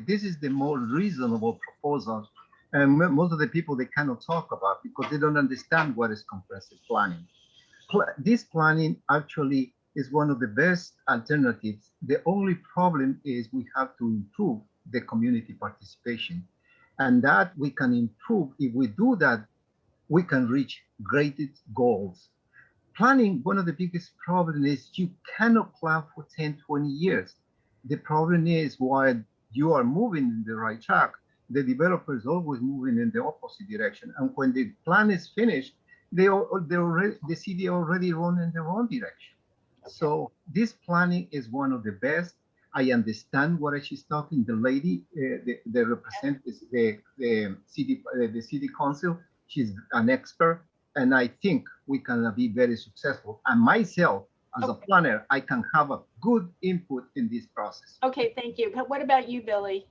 this is the more reasonable proposal. And most of the people, they cannot talk about because they don't understand what is comprehensive planning. This planning actually is one of the best alternatives. The only problem is we have to improve the community participation. And that we can improve. If we do that, we can reach greater goals. Planning, one of the biggest problems is you cannot plan for 10, 20 years. The problem is while you are moving in the right track, the developer is always moving in the opposite direction. And when the plan is finished, the city already run in the wrong direction. Okay. So this planning is one of the best. I understand what she's talking. The lady, the representative, the city council, she's an expert, and I think we can be very successful. And myself, as a planner, I can have a good input in this process. Okay, thank you. But what about you, Billy?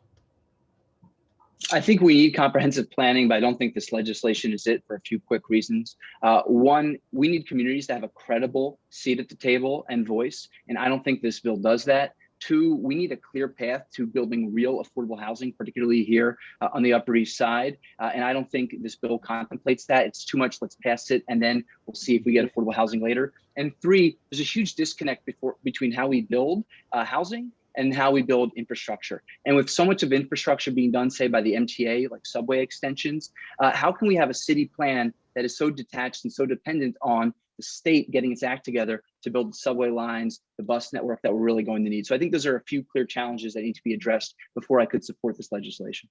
I think we need comprehensive planning, but I don't think this legislation is it for a few quick reasons. One, we need communities to have a credible seat at the table and voice, and I don't think this bill does that. Two, we need a clear path to building real affordable housing, particularly here on the Upper East Side. And I don't think this bill contemplates that. It's too much, let's pass it, and then we'll see if we get affordable housing later. And three, there's a huge disconnect between how we build housing and how we build infrastructure. And with so much of infrastructure being done, say, by the MTA, like subway extensions, how can we have a city plan that is so detached and so dependent on the state getting its act together to build the subway lines, the bus network that we're really going to need? So I think those are a few clear challenges that need to be addressed before I could support this legislation.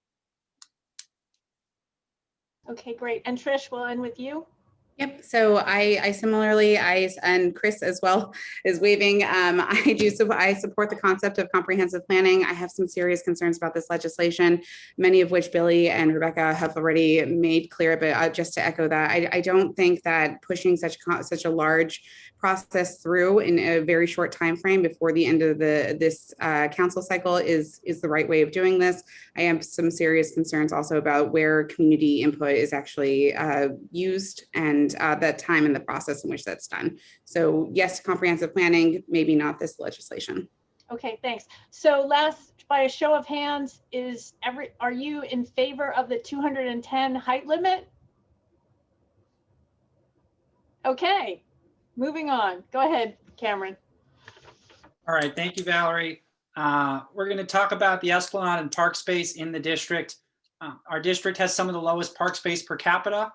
Okay, great. And Trish, we'll end with you. Yep. So I similarly, and Chris as well is waving. I support the concept of comprehensive planning. I have some serious concerns about this legislation, many of which Billy and Rebecca have already made clear. But just to echo that, I don't think that pushing such a large process through in a very short time frame before the end of this council cycle is the right way of doing this. I have some serious concerns also about where community input is actually used and the time and the process in which that's done. So yes, comprehensive planning, maybe not this legislation. Okay, thanks. So last, by a show of hands, are you in favor of the 210 height limit? Okay, moving on. Go ahead, Cameron. All right, thank you, Valerie. We're going to talk about the Esplanade and park space in the district. Our district has some of the lowest park space per capita.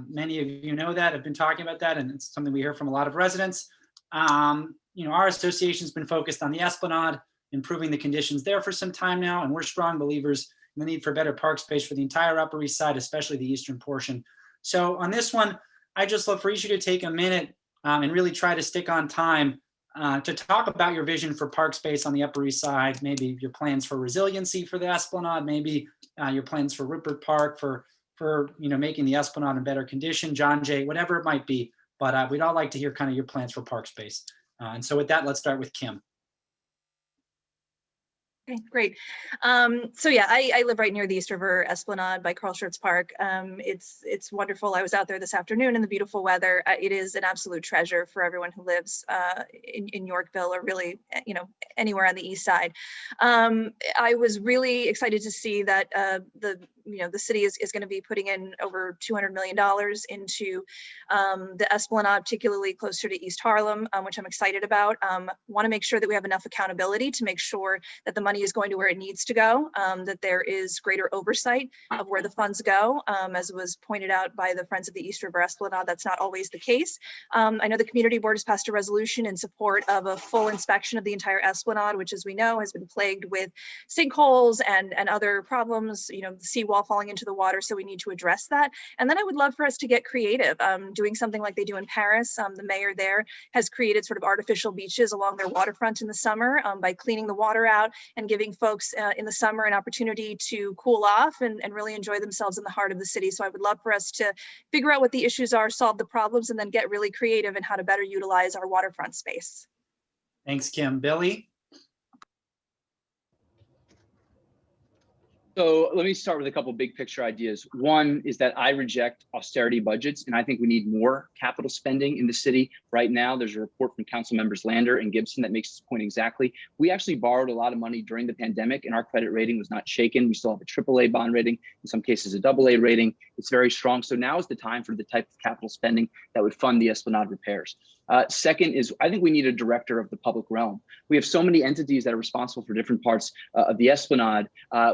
Many of you know that, have been talking about that, and it's something we hear from a lot of residents. Our association's been focused on the Esplanade, improving the conditions there for some time now, and we're strong believers in the need for better park space for the entire Upper East Side, especially the eastern portion. So on this one, I just love for each of you to take a minute and really try to stick on time to talk about your vision for park space on the Upper East Side, maybe your plans for resiliency for the Esplanade, maybe your plans for Rupert Park, for making the Esplanade in better condition, John Jay, whatever it might be. But we'd all like to hear kind of your plans for park space. And so with that, let's start with Kim. Okay, great. So yeah, I live right near the East River Esplanade by Carl Schurz Park. It's wonderful. I was out there this afternoon in the beautiful weather. It is an absolute treasure for everyone who lives in Yorkville or really, anywhere on the East Side. I was really excited to see that the city is going to be putting in over $200 million into the Esplanade, particularly closer to East Harlem, which I'm excited about. Want to make sure that we have enough accountability to make sure that the money is going to where it needs to go, that there is greater oversight of where the funds go. As was pointed out by the Friends of the East River Esplanade, that's not always the case. I know the community board has passed a resolution in support of a full inspection of the entire Esplanade, which, as we know, has been plagued with sinkholes and other problems, the seawall falling into the water. So we need to address that. And then I would love for us to get creative, doing something like they do in Paris. The mayor there has created sort of artificial beaches along their waterfront in the summer by cleaning the water out and giving folks in the summer an opportunity to cool off and really enjoy themselves in the heart of the city. So I would love for us to figure out what the issues are, solve the problems, and then get really creative in how to better utilize our waterfront space. Thanks, Kim. Billy? So let me start with a couple of big picture ideas. One is that I reject austerity budgets, and I think we need more capital spending in the city. Right now, there's a report from Council Members Lander and Gibson that makes this point exactly. We actually borrowed a lot of money during the pandemic, and our credit rating was not shaken. We still have a AAA bond rating, in some cases a AA rating. It's very strong. So now is the time for the type of capital spending that would fund the Esplanade repairs. Second is, I think we need a director of the public realm. We have so many entities that are responsible for different parts of the Esplanade.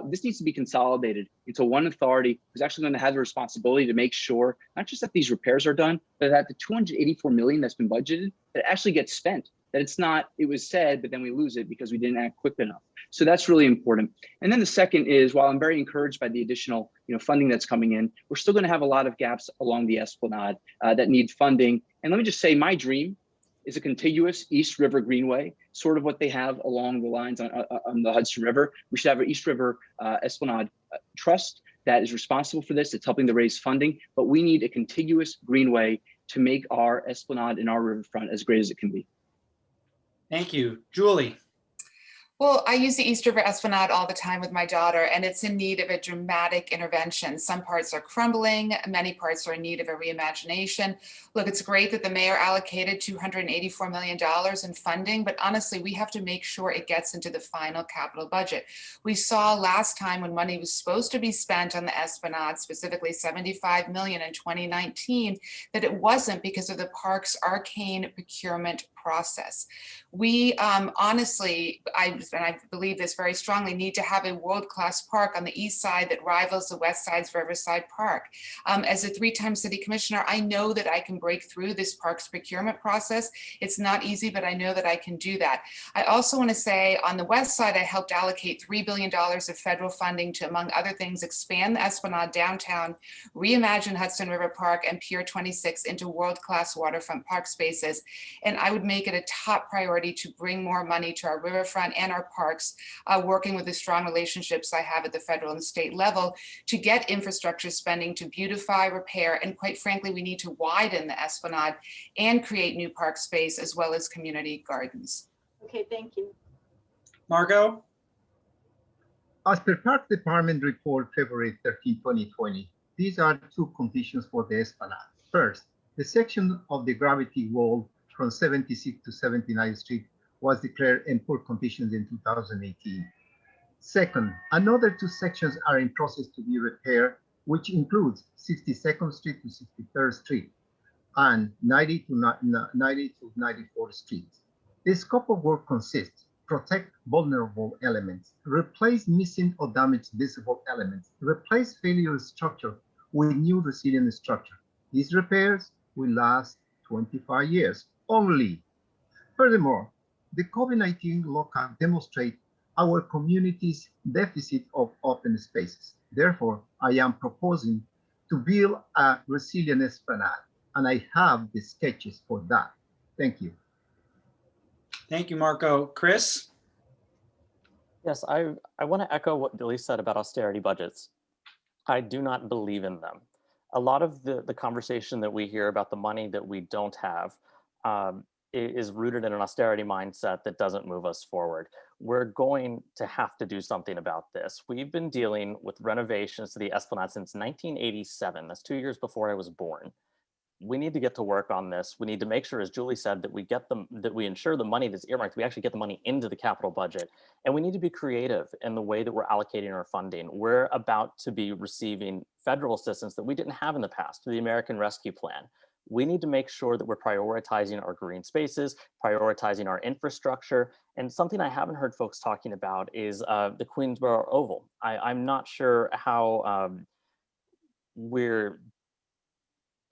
This needs to be consolidated into one authority who's actually going to have the responsibility to make sure not just that these repairs are done, but that the $284 million that's been budgeted, that it actually gets spent. That it's not, it was said, but then we lose it because we didn't act quick enough. So that's really important. And then the second is, while I'm very encouraged by the additional funding that's coming in, we're still going to have a lot of gaps along the Esplanade that need funding. And let me just say, my dream is a contiguous East River Greenway, sort of what they have along the lines on the Hudson River. We should have an East River Esplanade Trust that is responsible for this. It's helping to raise funding, but we need a contiguous greenway to make our Esplanade and our riverfront as great as it can be. Thank you. Julie? Well, I use the East River Esplanade all the time with my daughter, and it's in need of a dramatic intervention. Some parts are crumbling, many parts are in need of a reimagination. Look, it's great that the mayor allocated $284 million in funding, but honestly, we have to make sure it gets into the final capital budget. We saw last time when money was supposed to be spent on the Esplanade, specifically $75 million in 2019, that it wasn't because of the park's arcane procurement process. We honestly, and I believe this very strongly, need to have a world-class park on the east side that rivals the west side's Riverside Park. As a three-time city commissioner, I know that I can break through this park's procurement process. It's not easy, but I know that I can do that. I also want to say on the west side, I helped allocate $3 billion of federal funding to, among other things, expand the Esplanade downtown, reimagine Hudson River Park and Pier 26 into world-class waterfront park spaces. And I would make it a top priority to bring more money to our riverfront and our parks, working with the strong relationships I have at the federal and state level to get infrastructure spending to beautify, repair, and quite frankly, we need to widen the Esplanade and create new park space as well as community gardens. Okay, thank you. Margot? As per Park Department report February 13, 2020, these are two conditions for the Esplanade. First, the section of the gravity wall from 76th to 79th Street was declared in poor conditions in 2018. Second, another two sections are in process to be repaired, which includes 62nd Street to 63rd Street and 90 to 94th Street. The scope of work consists: protect vulnerable elements, replace missing or damaged visible elements, replace failure structure with new resilient structure. These repairs will last 25 years only. Furthermore, the COVID-19 lockdown demonstrates our community's deficit of open spaces. Therefore, I am proposing to build a resilient Esplanade. and I have the sketches for that. Thank you. Thank you, Marco. Chris? Yes, I want to echo what Billy said about austerity budgets. I do not believe in them. A lot of the conversation that we hear about the money that we don't have is rooted in an austerity mindset that doesn't move us forward. We're going to have to do something about this. We've been dealing with renovations to the Esplanade since 1987. That's 2 years before I was born. We need to get to work on this. We need to make sure, as Julie said, that we get them, that we ensure the money that's earmarked, we actually get the money into the capital budget. And we need to be creative in the way that we're allocating our funding. We're about to be receiving federal assistance that we didn't have in the past through the American Rescue Plan. We need to make sure that we're prioritizing our green spaces, prioritizing our infrastructure. And something I haven't heard folks talking about is the Queensboro Oval. I'm not sure how we're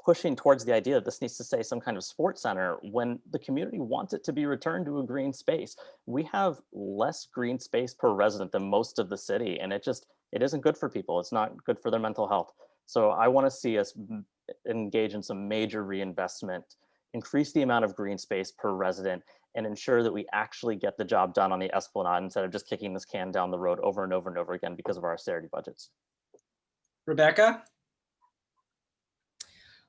pushing towards the idea that this needs to say some kind of sports center when the community wants it to be returned to a green space. We have less green space per resident than most of the city, and it isn't good for people. It's not good for their mental health. So I want to see us engage in some major reinvestment, increase the amount of green space per resident, and ensure that we actually get the job done on the Esplanade instead of just kicking this can down the road over and over and over again because of our austerity budgets. Rebecca?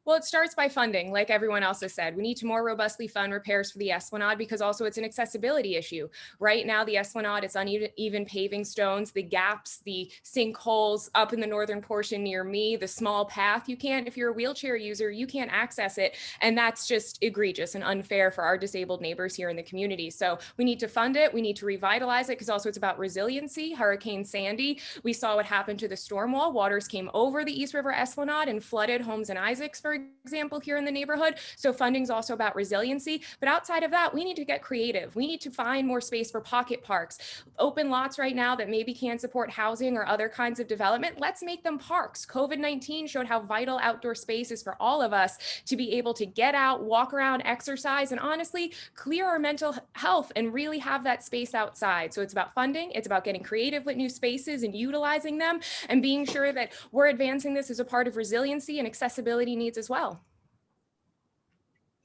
Well, it starts by funding, like everyone else has said. We need to more robustly fund repairs for the Esplanade because also it's an accessibility issue. Right now, the Esplanade, it's uneven paving stones, the gaps, the sinkholes up in the northern portion near me, the small path. If you're a wheelchair user, you can't access it. And that's just egregious and unfair for our disabled neighbors here in the community. So we need to fund it. We need to revitalize it because also it's about resiliency. Hurricane Sandy, we saw what happened to the storm wall. Waters came over the East River Esplanade and flooded Holmes and Isaacs, for example, here in the neighborhood. So funding is also about resiliency. But outside of that, we need to get creative. We need to find more space for pocket parks, open lots right now that maybe can't support housing or other kinds of development. Let's make them parks. COVID-19 showed how vital outdoor space is for all of us to be able to get out, walk around, exercise, and honestly, clear our mental health and really have that space outside. So it's about funding. It's about getting creative with new spaces and utilizing them and being sure that we're advancing this as a part of resiliency and accessibility needs as well.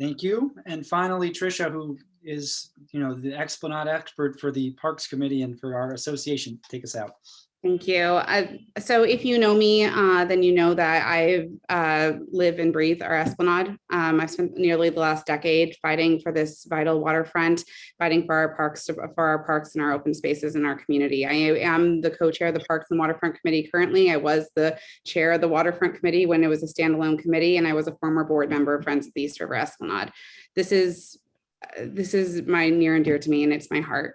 Thank you. And finally, Tricia, who is, the Esplanade expert for the Parks Committee and for our association, take us out. Thank you. So if you know me, then you know that I live and breathe our Esplanade. I've spent nearly the last decade fighting for this vital waterfront, fighting for our parks and our open spaces in our community. I am the co-chair of the Parks and Waterfront Committee currently. I was the chair of the Waterfront Committee when it was a standalone committee, and I was a former board member of Friends of the East River Esplanade. This is my near and dear to me, and it's my heart.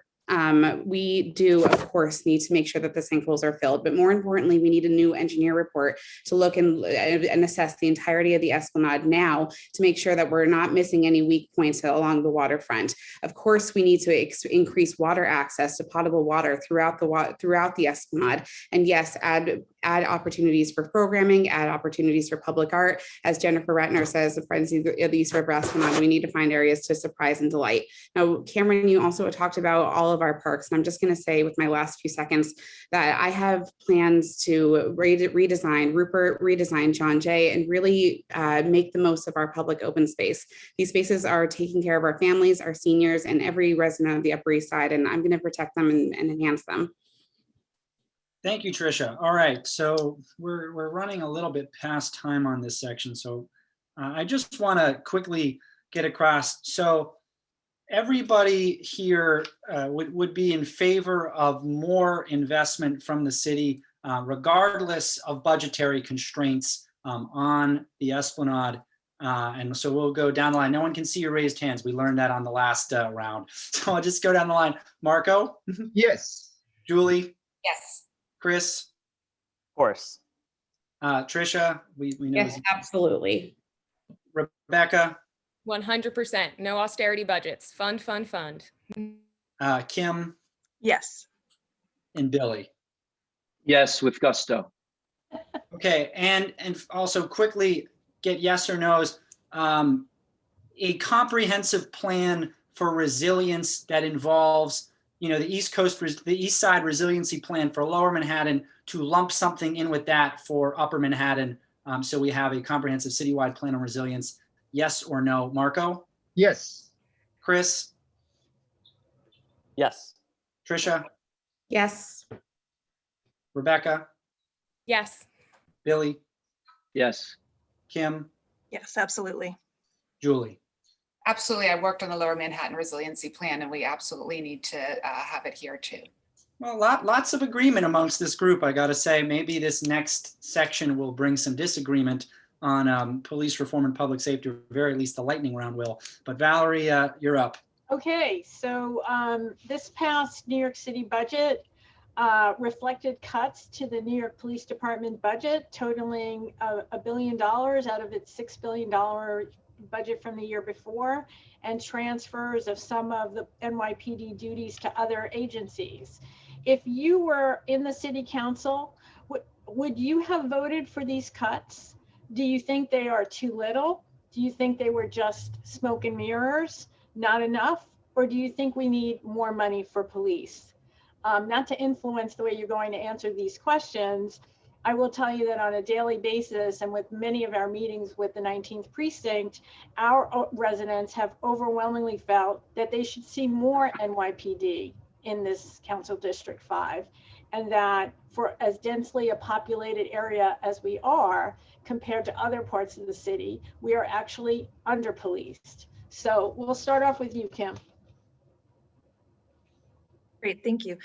We do, of course, need to make sure that the sinkholes are filled, but more importantly, we need a new engineer report to look and assess the entirety of the Esplanade now to make sure that we're not missing any weak points along the waterfront. Of course, we need to increase water access to potable water throughout the Esplanade, and yes, add opportunities for programming, add opportunities for public art. As Jennifer Retner says, the Friends of the East River Esplanade, we need to find areas to surprise and delight. Now, Cameron, you also talked about all of our parks, and I'm just going to say with my last few seconds that I have plans to redesign Rupert, redesign John Jay, and really make the most of our public open space. These spaces are taking care of our families, our seniors, and every resident of the Upper East Side, and I'm going to protect them and enhance them. Thank you, Tricia. All right, so we're running a little bit past time on this section, so I just want to quickly get across. So everybody here would be in favor of more investment from the city, regardless of budgetary constraints on the Esplanade. And so we'll go down the line. No one can see your raised hands. We learned that on the last round. So I'll just go down the line. Marco? Yes. Julie? Yes. Chris? Of course. Tricia? We know. Yes, absolutely. Rebecca? 100%. No austerity budgets. Fund, fund, fund. Kim? Yes. And Billy? Yes, with gusto. Okay, and also quickly get yes or no's. A comprehensive plan for resilience that involves, the East Side resiliency plan for Lower Manhattan, to lump something in with that for Upper Manhattan. So we have a comprehensive citywide plan on resilience. yes or no. Marco, Yes. Chris, Yes. Trisha, Yes. Rebecca, Yes. Billy, Yes. Kim, Yes, absolutely. Julie. Absolutely. I worked on the Lower Manhattan Resiliency Plan, and we absolutely need to have it here too. Well, lots of agreement amongst this group, I got to say. Maybe this next section will bring some disagreement on police reform and public safety, or very least the lightning round will. But Valerie, you're up. Okay, so this past New York City budget reflected cuts to the New York Police Department budget totaling $1 billion out of its $6 billion budget from the year before, and transfers of some of the NYPD duties to other agencies. If you were in the city council, would you have voted for these cuts? Do you think they are too little? Do you think they were just smoke and mirrors, not enough? Or do you think we need more money for police? Not to influence the way you're going to answer these questions, I will tell you that on a daily basis and with many of our meetings with the 19th precinct, our residents have overwhelmingly felt that they should see more NYPD in this Council District 5, and that for as densely a populated area as we are compared to other parts of the city, we are actually under-policed. So we'll start off with you, Kim. Great, thank you.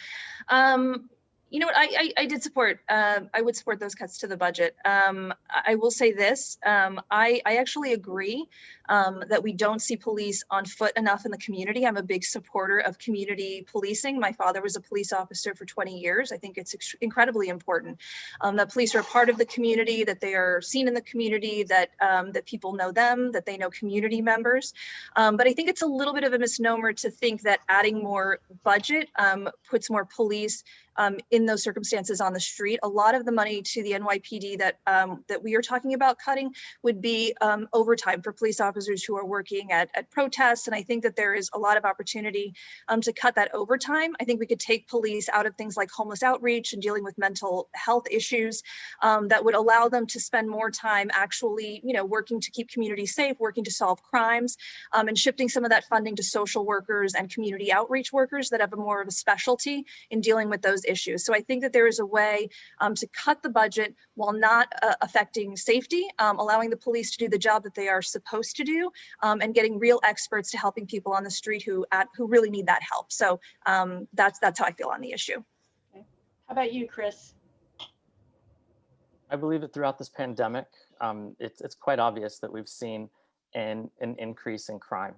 You know what, I did support, I would support those cuts to the budget. I will say this, I actually agree that we don't see police on foot enough in the community. I'm a big supporter of community policing. My father was a police officer for 20 years. I think it's incredibly important that police are a part of the community, that they are seen in the community, that that people know them, that they know community members. But I think it's a little bit of a misnomer to think that adding more budget puts more police in those circumstances on the street. A lot of the money to the NYPD that that we are talking about cutting would be overtime for police officers who are working at protests. And I think that there is a lot of opportunity to cut that overtime. I think we could take police out of things like homeless outreach and dealing with mental health issues that would allow them to spend more time actually, you know, working to keep communities safe, working to solve crimes, and shifting some of that funding to social workers and community outreach workers that have more of a specialty in dealing with those issues. So I think that there is a way to cut the budget while not affecting safety, allowing the police to do the job that they are supposed to do, and getting real experts to helping people on the street who really need that help. So that's how I feel on the issue. Okay. How about you, Chris? I believe that throughout this pandemic, it's quite obvious that we've seen an increase in crime.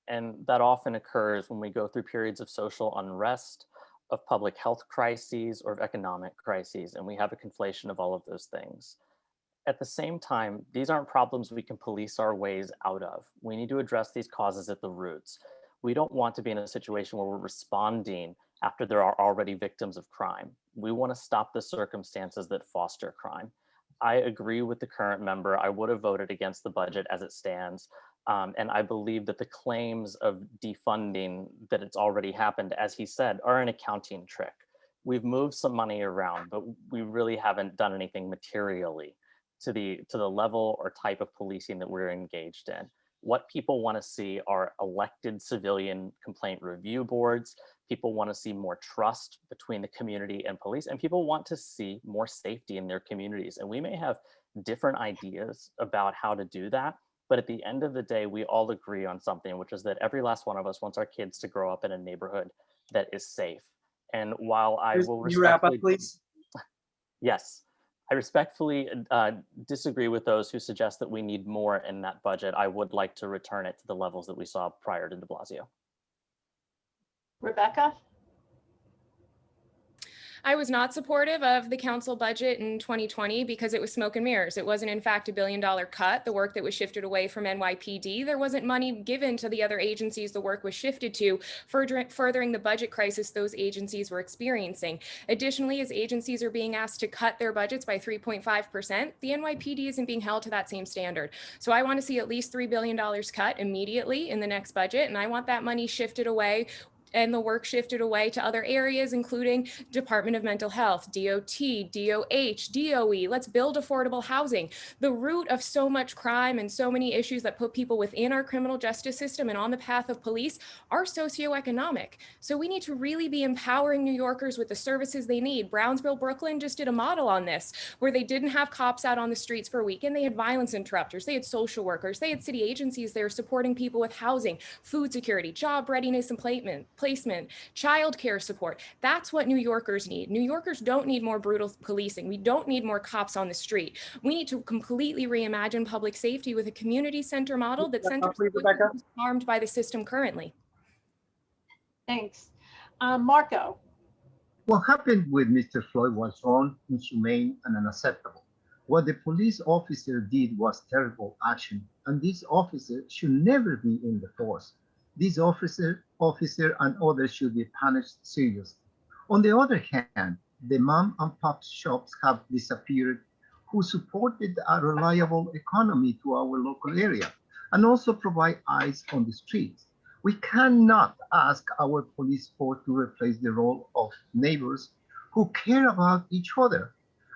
And that often occurs when we go through periods of social unrest, of public health crises, or of economic crises, and we have a conflation of all of those things. At the same time, these aren't problems we can police our ways out of. We need to address these causes at the roots. We don't want to be in a situation where we're responding after there are already victims of crime. We want to stop the circumstances that foster crime. I agree with the current member. I would have voted against the budget as it stands. And I believe that the claims of defunding that it's already happened, as he said, are an accounting trick. We've moved some money around, but we really haven't done anything materially to the level or type of policing that we're engaged in. What people want to see are elected civilian complaint review boards. People want to see more trust between the community and police, and people want to see more safety in their communities. And we may have different ideas about how to do that, but at the end of the day, we all agree on something, which is that every last one of us wants our kids to grow up in a neighborhood that is safe. And while I will You wrap up, respectfully, please. yes, I respectfully disagree with those who suggest that we need more in that budget. I would like to return it to the levels that we saw prior to de Blasio. Rebecca? I was not supportive of the council budget in 2020 because it was smoke and mirrors. It wasn't, in fact, $1 billion cut. The work that was shifted away from NYPD, there wasn't money given to the other agencies the work was shifted to, furthering the budget crisis those agencies were experiencing. Additionally, as agencies are being asked to cut their budgets by 3.5%, the NYPD isn't being held to that same standard. So I want to see at least $3 billion cut immediately in the next budget, and I want that money shifted away and the work shifted away to other areas, including Department of Mental Health, DOT, DOH, DOE. Let's build affordable housing. The root of so much crime and so many issues that put people within our criminal justice system and on the path of police are socioeconomic. So we need to really be empowering New Yorkers with the services they need. Brownsville, Brooklyn just did a model on this, where they didn't have cops out on the streets for a weekend. They had violence interrupters, they had social workers, they had city agencies there supporting people with housing, food security, job readiness and placement, child care support. That's what New Yorkers need. New Yorkers don't need more brutal policing. We don't need more cops on the street. We need to completely reimagine public safety with a community center model that centers those harmed by the system currently. Thanks. Marco. What happened with Mr. Floyd was wrong, inhumane, and unacceptable. What the police officer did was terrible action, and this officer should never be in the force. This officer and others should be punished seriously. On the other hand, the mom and pop shops have disappeared who supported a reliable economy to our local area and also provide eyes on the streets. We cannot ask our police force to replace the role of neighbors who care about each other.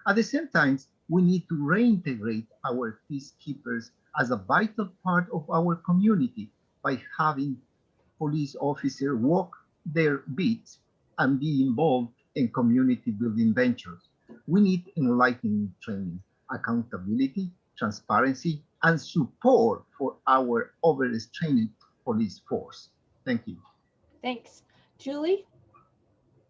At the same time, we need to reintegrate our peacekeepers as a vital part of our community by having police officers walk their beats and be involved in community building ventures. We need enlightening training, accountability, transparency, and support for our overstrained police force. Thank you. Thanks. Julie?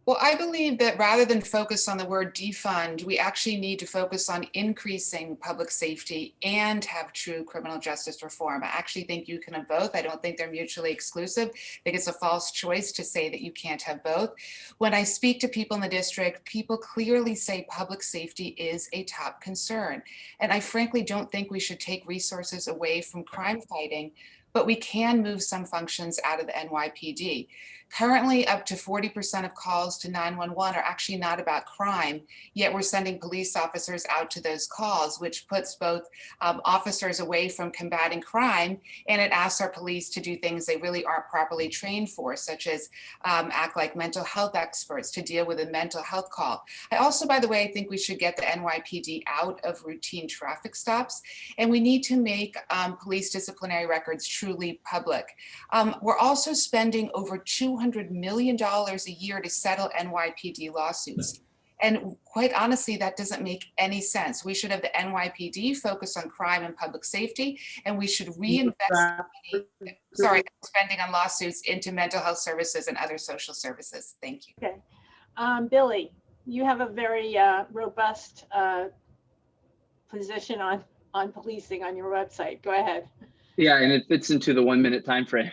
Well, I believe that rather than focus on the word defund, we actually need to focus on increasing public safety and have true criminal justice reform. I actually think you can have both. I don't think they're mutually exclusive. I think it's a false choice to say that you can't have both. When I speak to people in the district, people clearly say public safety is a top concern. And I frankly don't think we should take resources away from crime fighting, but we can move some functions out of the NYPD. Currently, up to 40% of calls to 911 are actually not about crime, yet we're sending police officers out to those calls, which puts both officers away from combating crime, and it asks our police to do things they really aren't properly trained for, such as act like mental health experts to deal with a mental health call. I also, by the way, think we should get the NYPD out of routine traffic stops, and we need to make police disciplinary records truly public. We're also spending over $200 million a year to settle NYPD lawsuits. And quite honestly, that doesn't make any sense. We should have the NYPD focus on crime and public safety, and we should reinvest spending on lawsuits into mental health services and other social services. Thank you. Okay. Billy, you have a very robust position on policing on your website. Go ahead. Yeah, and it fits into the 1 minute time frame.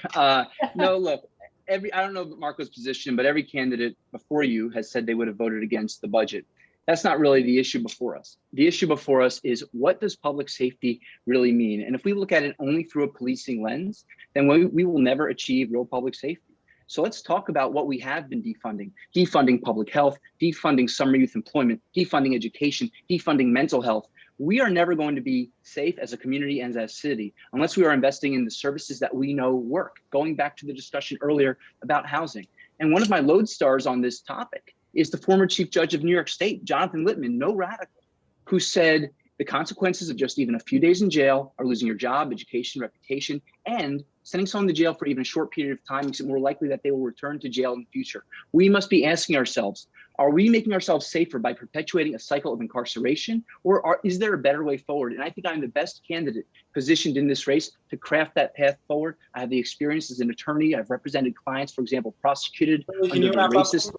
No, look, I don't know Marco's position, but every candidate before you has said they would have voted against the budget. That's not really the issue before us. The issue before us is, what does public safety really mean? And if we look at it only through a policing lens, then we will never achieve real public safety. So let's talk about what we have been defunding public health, defunding summer youth employment, defunding education, defunding mental health. We are never going to be safe as a community and as a city unless we are investing in the services that we know work. Going back to the discussion earlier about housing. And one of my lodestars on this topic is the former Chief Judge of New York State, Jonathan Littman, no radical, who said the consequences of just even a few days in jail are losing your job, education, reputation, and sending someone to jail for even a short period of time makes it more likely that they will return to jail in the future. We must be asking ourselves, are we making ourselves safer by perpetuating a cycle of incarceration, or is there a better way forward? And I think I'm the best candidate positioned in this race to craft that path forward. I have the experience as an attorney. I've represented clients, for example, prosecuted under the racist.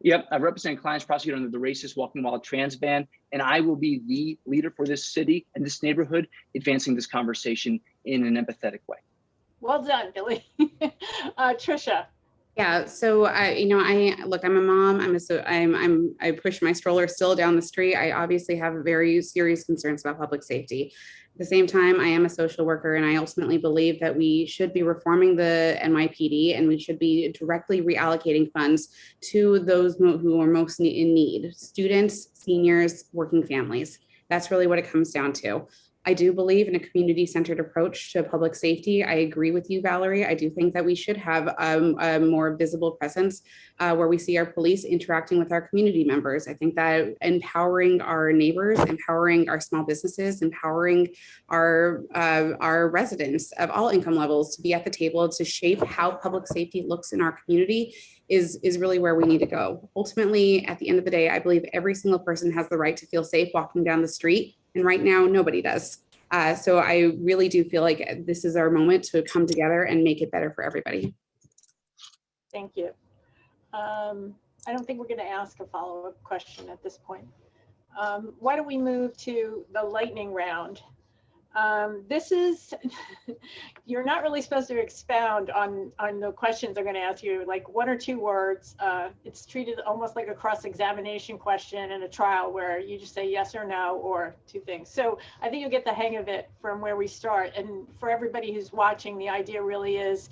Yep, I've represented clients prosecuted under the racist Walking Wild trans ban, and I will be the leader for this city and this neighborhood, advancing this conversation in an empathetic way. Well done, Billy. Trisha. Yeah, so I'm a mom. I push my stroller still down the street. I obviously have very serious concerns about public safety. At the same time, I am a social worker, and I ultimately believe that we should be reforming the NYPD, and we should be directly reallocating funds to those who are most in need: students, seniors, working families. That's really what it comes down to. I do believe in a community-centered approach to public safety. I agree with you, Valerie. I do think that we should have a more visible presence where we see our police interacting with our community members. I think that empowering our neighbors, empowering our small businesses, empowering our residents of all income levels to be at the table to shape how public safety looks in our community is really where we need to go. Ultimately, at the end of the day, I believe every single person has the right to feel safe walking down the street. And right now, nobody does. So I really do feel like this is our moment to come together and make it better for everybody. Thank you. I don't think we're going to ask a follow-up question at this point. Why don't we move to the lightning round? This is, you're not really supposed to expound on the questions I'm going to ask you, like 1 or 2 words. It's treated almost like a cross-examination question in a trial where you just say yes or no or 2 things. So I think you'll get the hang of it from where we start. And for everybody who's watching, the idea really is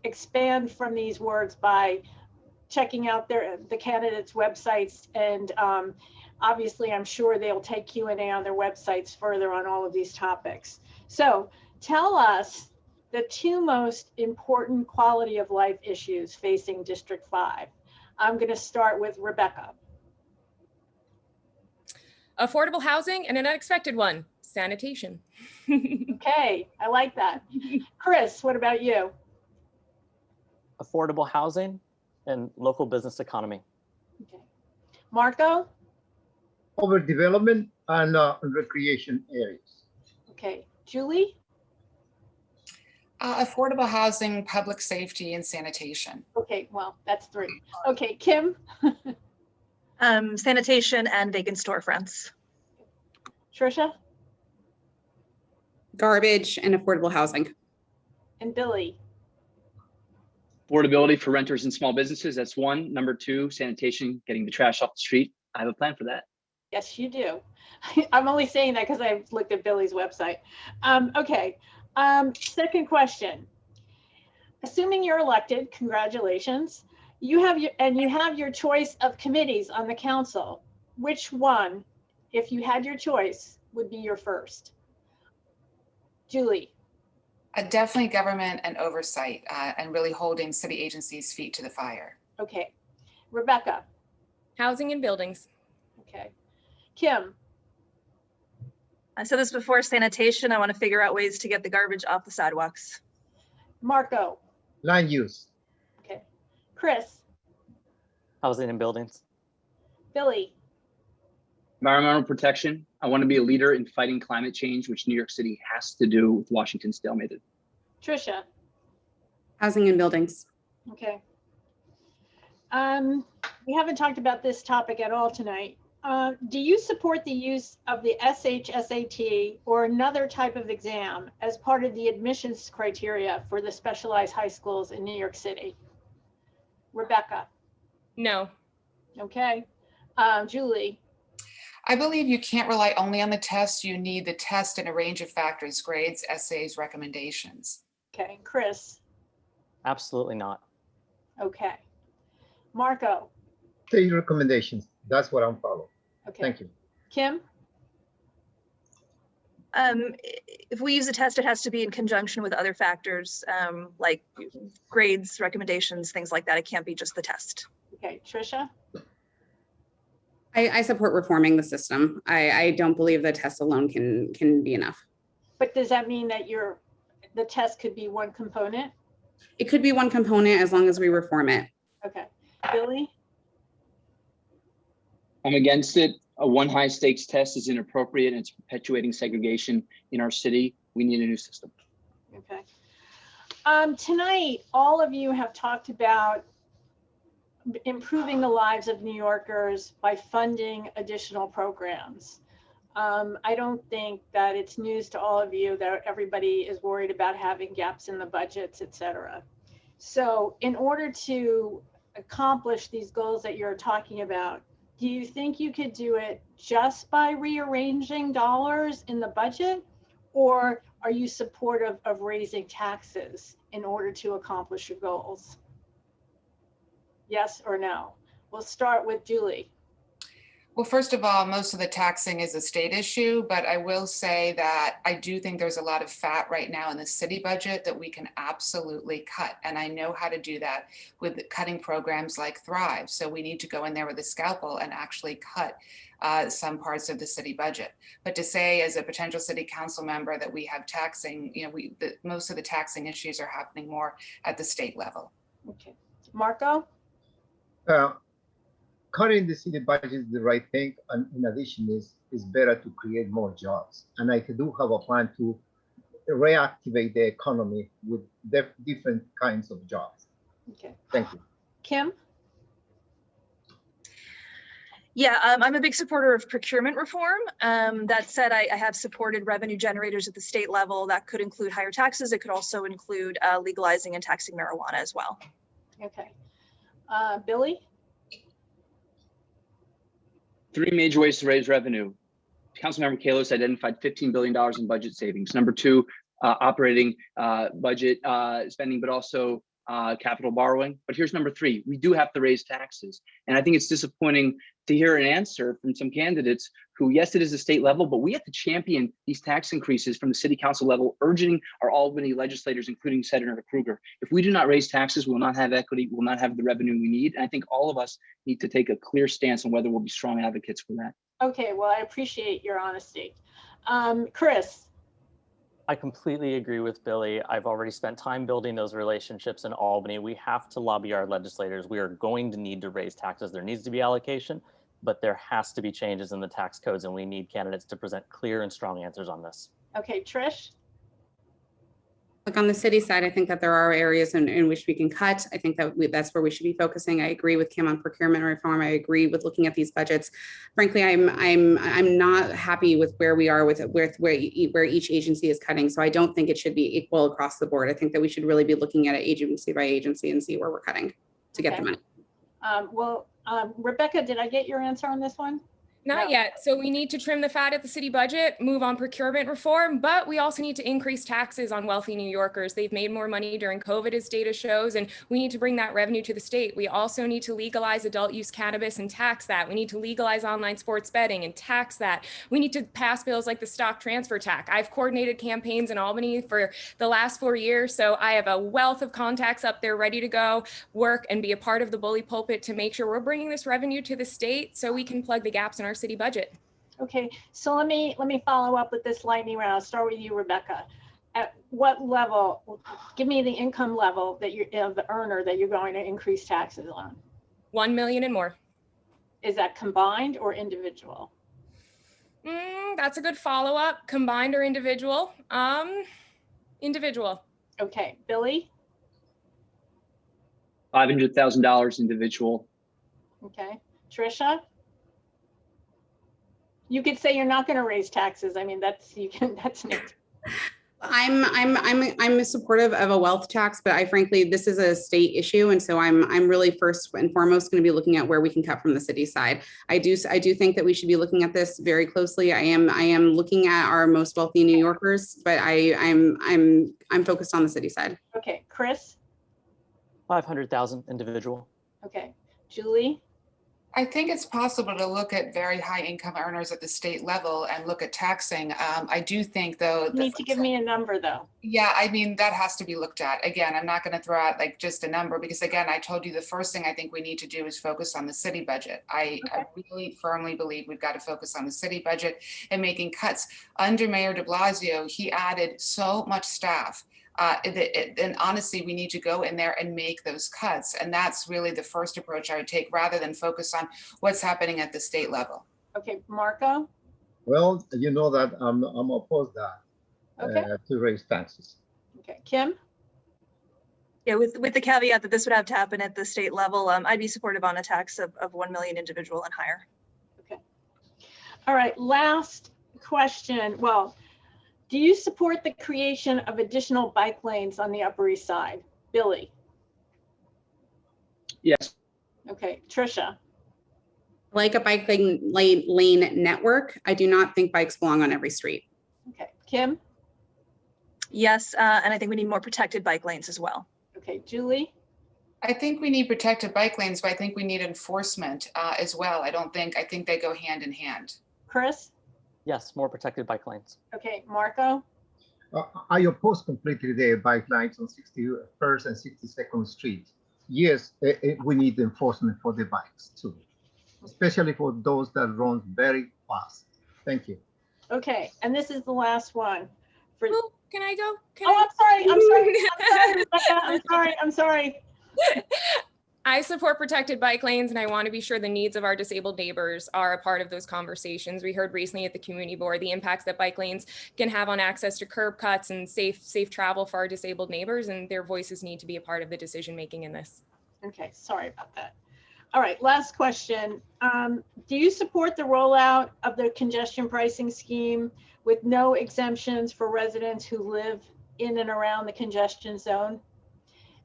expand from these words by checking out the candidates' websites, and obviously I'm sure they'll take Q&A on their websites further on all of these topics. So tell us the 2 most important quality of life issues facing District 5. I'm going to start with Rebecca. Affordable housing and an unexpected one, sanitation. Okay, I like that. Chris, what about you? Affordable housing and local business economy. Okay. Marco? Overdevelopment and recreation areas. Okay. Julie? Affordable housing, public safety, and sanitation. Okay, well, that's 3. Okay, Kim? Sanitation and vacant storefronts. Trisha? Garbage and affordable housing. And Billy? Affordability for renters and small businesses, that's 1. Number 2, sanitation, getting the trash off the street. I have a plan for that. Yes, you do. I'm only saying that because I looked at Billy's website. Okay. Second question. Assuming you're elected, congratulations. You have your choice of committees on the council. Which one, if you had your choice, would be your first? Julie. Definitely government and oversight, and really holding city agencies' feet to the fire. Okay. Rebecca. Housing and buildings. Okay. Kim. I said this before, sanitation. I want to figure out ways to get the garbage off the sidewalks. Marco. Land use. Okay. Chris. Housing and buildings. Billy. Environmental protection. I want to be a leader in fighting climate change, which New York City has to do with Washington stalemated. Trisha. Housing and buildings. Okay. We haven't talked about this topic at all tonight. Do you support the use of the SHSAT or another type of exam as part of the admissions criteria for the specialized high schools in New York City? Rebecca. No. Okay. Julie. I believe you can't rely only on the test. You need the test in a range of factors, grades, essays, recommendations. Okay. Chris. Absolutely not. Okay. Marco. State recommendations. That's what I'm following. Okay. Thank you. Kim. If we use a test, it has to be in conjunction with other factors, like grades, recommendations, things like that. It can't be just the test. Okay. Trisha. I support reforming the system. I don't believe the test alone can be enough. But does that mean that the test could be one component? It could be one component as long as we reform it. Okay. Billy. I'm against it. A one high stakes test is inappropriate and it's perpetuating segregation in our city. We need a new system. Okay. Tonight, all of you have talked about improving the lives of New Yorkers by funding additional programs. I don't think that it's news to all of you that everybody is worried about having gaps in the budgets, et cetera. So in order to accomplish these goals that you're talking about, do you think you could do it just by rearranging dollars in the budget? Or are you supportive of raising taxes in order to accomplish your goals? Yes or no? We'll start with Julie. Well, first of all, most of the taxing is a state issue, but I will say that I do think there's a lot of fat right now in the city budget that we can absolutely cut. And I know how to do that with cutting programs like Thrive. So we need to go in there with a scalpel and actually cut some parts of the city budget. But to say as a potential city council member that we have taxing, most of the taxing issues are happening more at the state level. Okay. Marco? Cutting the city budget is the right thing, and in addition, is better to create more jobs. And I do have a plan to reactivate the economy with different kinds of jobs. Okay. Thank you. Kim? Yeah, I'm a big supporter of procurement reform. That said, I have supported revenue generators at the state level. That could include higher taxes. It could also include legalizing and taxing marijuana as well. Okay. Billy? Three major ways to raise revenue. Councilmember Kalos identified $15 billion in budget savings. Number two, operating budget spending, but also capital borrowing. But here's number three, we do have to raise taxes. And I think it's disappointing to hear an answer from some candidates who, yes, it is a state level, but we have to champion these tax increases from the city council level, urging our Albany legislators, including Senator Krueger. If we do not raise taxes, we will not have equity, we will not have the revenue we need. And I think all of us need to take a clear stance on whether we'll be strong advocates for that. Okay, well, I appreciate your honesty. Chris? I completely agree with Billy. I've already spent time building those relationships in Albany. We have to lobby our legislators. We are going to need to raise taxes. There needs to be allocation, but there has to be changes in the tax codes, and we need candidates to present clear and strong answers on this. Okay, Trish? Look, on the city side, I think that there are areas in which we can cut. I think that that's where we should be focusing. I agree with Kim on procurement reform. I agree with looking at these budgets. Frankly, I'm not happy with where we are with where each agency is cutting. So I don't think it should be equal across the board. I think that we should really be looking at it agency by agency and see where we're cutting to get the money. Rebecca, did I get your answer on this one? Not yet. So we need to trim the fat at the city budget, move on procurement reform, but we also need to increase taxes on wealthy New Yorkers. They've made more money during COVID, as data shows, and we need to bring that revenue to the state. We also need to legalize adult use cannabis and tax that. We need to legalize online sports betting and tax that. We need to pass bills like the stock transfer tax. I've coordinated campaigns in Albany for the last 4 years, so I have a wealth of contacts up there ready to go, work, and be a part of the bully pulpit to make sure we're bringing this revenue to the state so we can plug the gaps in our city budget. Okay, so let me follow up with this lightning round. I'll start with you, Rebecca. At what level, give me the income level that you're the earner that you're going to increase taxes on? 1 million and more. Is that combined or individual? That's a good follow-up. Combined or individual? Individual. Okay, Billy? $500,000 individual. Okay, Trisha? You could say you're not going to raise taxes. I mean, that's next. I'm supportive of a wealth tax, but I frankly, this is a state issue. And so I'm really first and foremost going to be looking at where we can cut from the city side. I do think that we should be looking at this very closely. I am looking at our most wealthy New Yorkers, but I'm focused on the city side. Okay, Chris? 500,000 individual. Okay, Julie? I think it's possible to look at very high income earners at the state level and look at taxing. I do think though. You need to give me a number though. Yeah, I mean, that has to be looked at. Again, I'm not going to throw out like just a number because again, I told you the first thing I think we need to do is focus on the city budget. I really firmly believe we've got to focus on the city budget and making cuts. Under Mayor de Blasio, he added so much staff. And honestly, we need to go in there and make those cuts. And that's really the first approach I would take rather than focus on what's happening at the state level. Okay, Marco? Well, you know that I'm opposed that to raise taxes. Okay, Kim? Yeah, with the caveat that this would have to happen at the state level, I'd be supportive on a tax of 1 million individual and higher. Okay. All right, last question. Well, do you support the creation of additional bike lanes on the Upper East Side? Billy? Yes. Okay, Trisha? Like a bike lane network, I do not think bikes belong on every street. Okay, Kim? Yes, and I think we need more protected bike lanes as well. Okay, Julie? I think we need protected bike lanes, but I think we need enforcement as well. I think they go hand in hand. Chris? Yes, more protected bike lanes. Okay, Marco? I oppose completely the bike lines on 61st and 62nd Street. Yes, we need enforcement for the bikes too, especially for those that run very fast. Thank you. Okay, and this is the last one. For, Oh, can I go? Can oh, I? I'm sorry, Rebecca, I'm sorry. I support protected bike lanes, and I want to be sure the needs of our disabled neighbors are a part of those conversations. We heard recently at the community board the impacts that bike lanes can have on access to curb cuts and safe travel for our disabled neighbors, and their voices need to be a part of the decision making in this. Okay, sorry about that. All right, last question. Do you support the rollout of the congestion pricing scheme with no exemptions for residents who live in and around the congestion zone?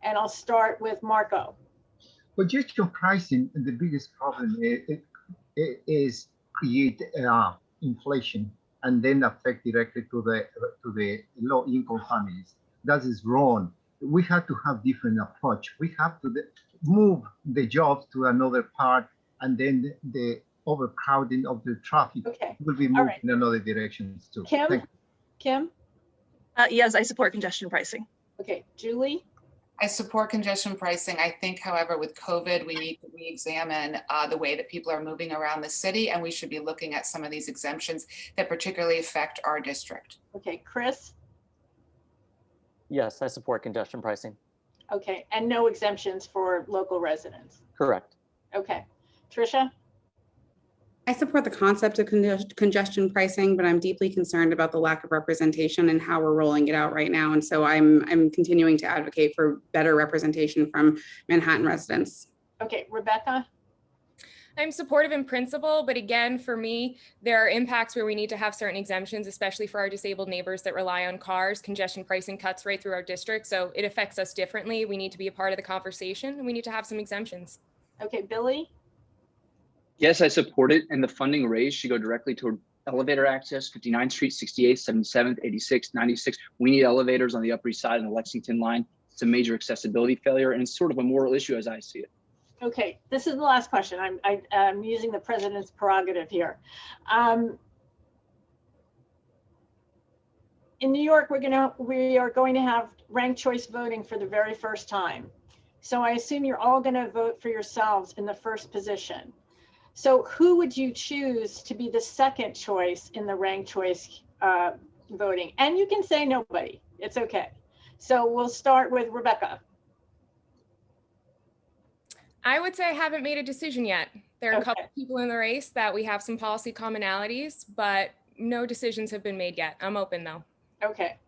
And I'll start with Marco. Congestion pricing, the biggest problem is create inflation and then affect directly to the low income families. That is wrong. We have to have different approach. We have to move the jobs to another part, and then the overcrowding of the traffic will be moved in another directions too. Kim? Kim? Yes, I support congestion pricing. Okay, Julie? I support congestion pricing. I think, however, with COVID, we need to re-examine the way that people are moving around the city, and we should be looking at some of these exemptions that particularly affect our district. Okay, Chris? Yes, I support congestion pricing. Okay, and no exemptions for local residents. Correct. Okay, Trisha? I support the concept of congestion pricing, but I'm deeply concerned about the lack of representation and how we're rolling it out right now. And so I'm continuing to advocate for better representation from Manhattan residents. Okay, Rebecca? I'm supportive in principle, but again, for me, there are impacts where we need to have certain exemptions, especially for our disabled neighbors that rely on cars. Congestion pricing cuts right through our district, so it affects us differently. We need to be a part of the conversation, and we need to have some exemptions. Okay, Billy? Yes, I support it, and the funding raised should go directly toward elevator access, 59th Street, 68th, 77th, 86th, 96th. We need elevators on the Upper East Side and the Lexington line. It's a major accessibility failure, and it's sort of a moral issue as I see it. Okay, this is the last question. I'm using the president's prerogative here. In New York, we are going to have ranked choice voting for the very first time. So I assume you're all going to vote for yourselves in the first position. So who would you choose to be the second choice in the ranked choice voting? And you can say nobody, it's okay. So we'll start with Rebecca. I would say I haven't made a decision yet. There are a couple of people in the race that we have some policy commonalities, but no decisions have been made yet. I'm open though. Okay.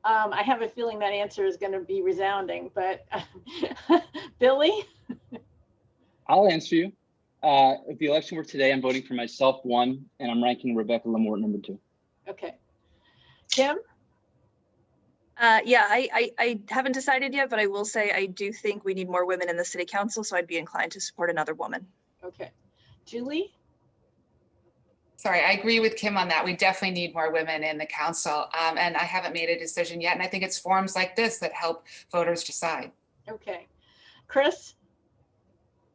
I have a feeling that answer is going to be resounding, but Billy? I'll answer you. If the election were today, I'm voting for myself, 1, and I'm ranking Rebecca Lamort, number 2. Okay. Kim? Yeah, I haven't decided yet, but I will say I do think we need more women in the city council, so I'd be inclined to support another woman. Okay. Julie? Sorry, I agree with Kim on that. We definitely need more women in the council, and I haven't made a decision yet, and I think it's forums like this that help voters decide. Okay. Chris?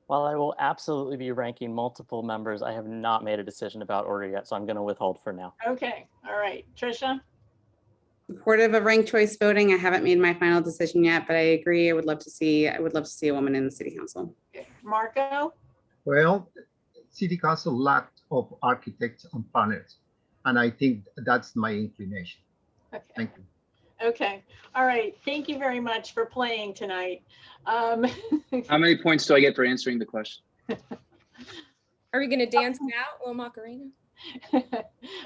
While I will absolutely be ranking multiple members, I have not made a decision about order yet, so I'm going to withhold for now. Okay. All right. Trisha? Supportive of ranked choice voting. I haven't made my final decision yet, but I agree. I would love to see a woman in the city council. Okay. Marco? Well, city council lacked of architects and planners, and I think that's my inclination. Okay. Thank you. Okay. All right. Thank you very much for playing tonight. How many points do I get for answering the question? Are we going to dance now, little Macarena?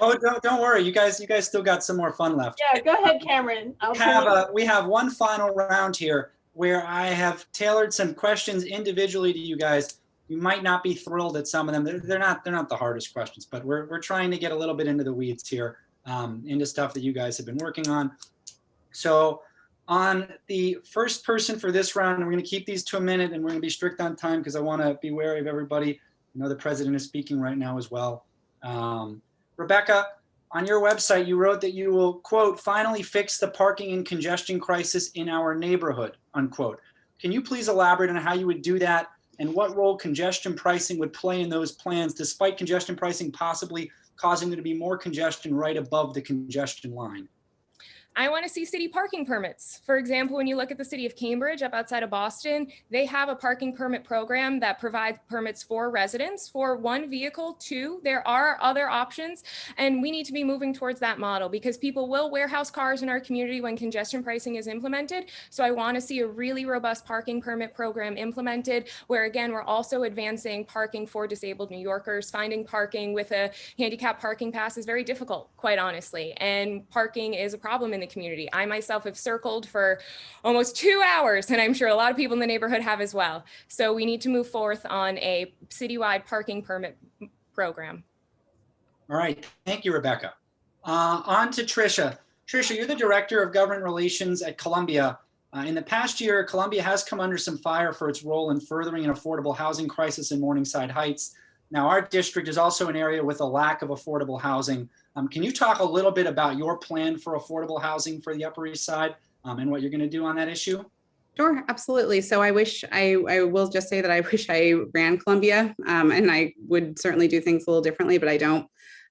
Oh, don't worry. You guys still got some more fun left. Yeah, go ahead, Cameron. We have one final round here where I have tailored some questions individually to you guys. You might not be thrilled at some of them. They're not the hardest questions, but we're trying to get a little bit into the weeds here, into stuff that you guys have been working on. So on the first person for this round, we're going to keep these to a minute, and we're going to be strict on time because I want to be wary of everybody. I know the president is speaking right now as well. Rebecca, on your website, you wrote that you will, quote, finally fix the parking and congestion crisis in our neighborhood, unquote. Can you please elaborate on how you would do that and what role congestion pricing would play in those plans, despite congestion pricing possibly causing there to be more congestion right above the congestion line? I want to see city parking permits. For example, when you look at the city of Cambridge up outside of Boston, they have a parking permit program that provides permits for residents for one vehicle. Two, there are other options, and we need to be moving towards that model because people will warehouse cars in our community when congestion pricing is implemented. So I want to see a really robust parking permit program implemented where, again, we're also advancing parking for disabled New Yorkers. Finding parking with a handicap parking pass is very difficult, quite honestly, and parking is a problem in the community. I myself have circled for almost 2 hours, and I'm sure a lot of people in the neighborhood have as well. So we need to move forth on a citywide parking permit program. All right, thank you, Rebecca. On to Tricia. Tricia, you're the Director of Government Relations at Columbia. In the past year, Columbia has come under some fire for its role in furthering an affordable housing crisis in Morningside Heights. Now, our district is also an area with a lack of affordable housing. Can you talk a little bit about your plan for affordable housing for the Upper East Side and what you're going to do on that issue? Sure, absolutely. So I will just say that I wish I ran Columbia, and I would certainly do things a little differently, but I don't.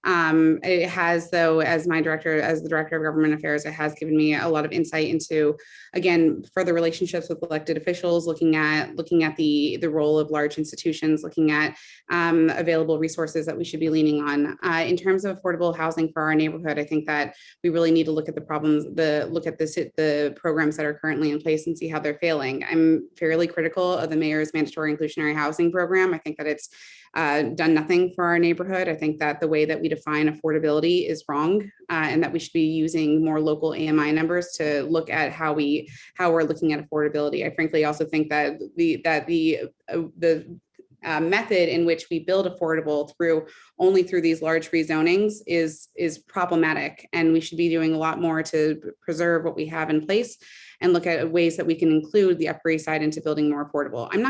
It has, though, as the Director of Government Affairs, it has given me a lot of insight into, again, further relationships with elected officials, looking at the role of large institutions, looking at available resources that we should be leaning on. In terms of affordable housing for our neighborhood, I think that we really need to look at the problems, the programs that are currently in place and see how they're failing. I'm fairly critical of the mayor's mandatory inclusionary housing program. I think that it's done nothing for our neighborhood. I think that the way that we define affordability is wrong, and that we should be using more local AMI numbers to look at how we're looking at affordability. I frankly also think that the method in which we build affordable only through these large rezonings is problematic, and we should be doing a lot more to preserve what we have in place and look at ways that we can include the Upper East Side into building more affordable. I'm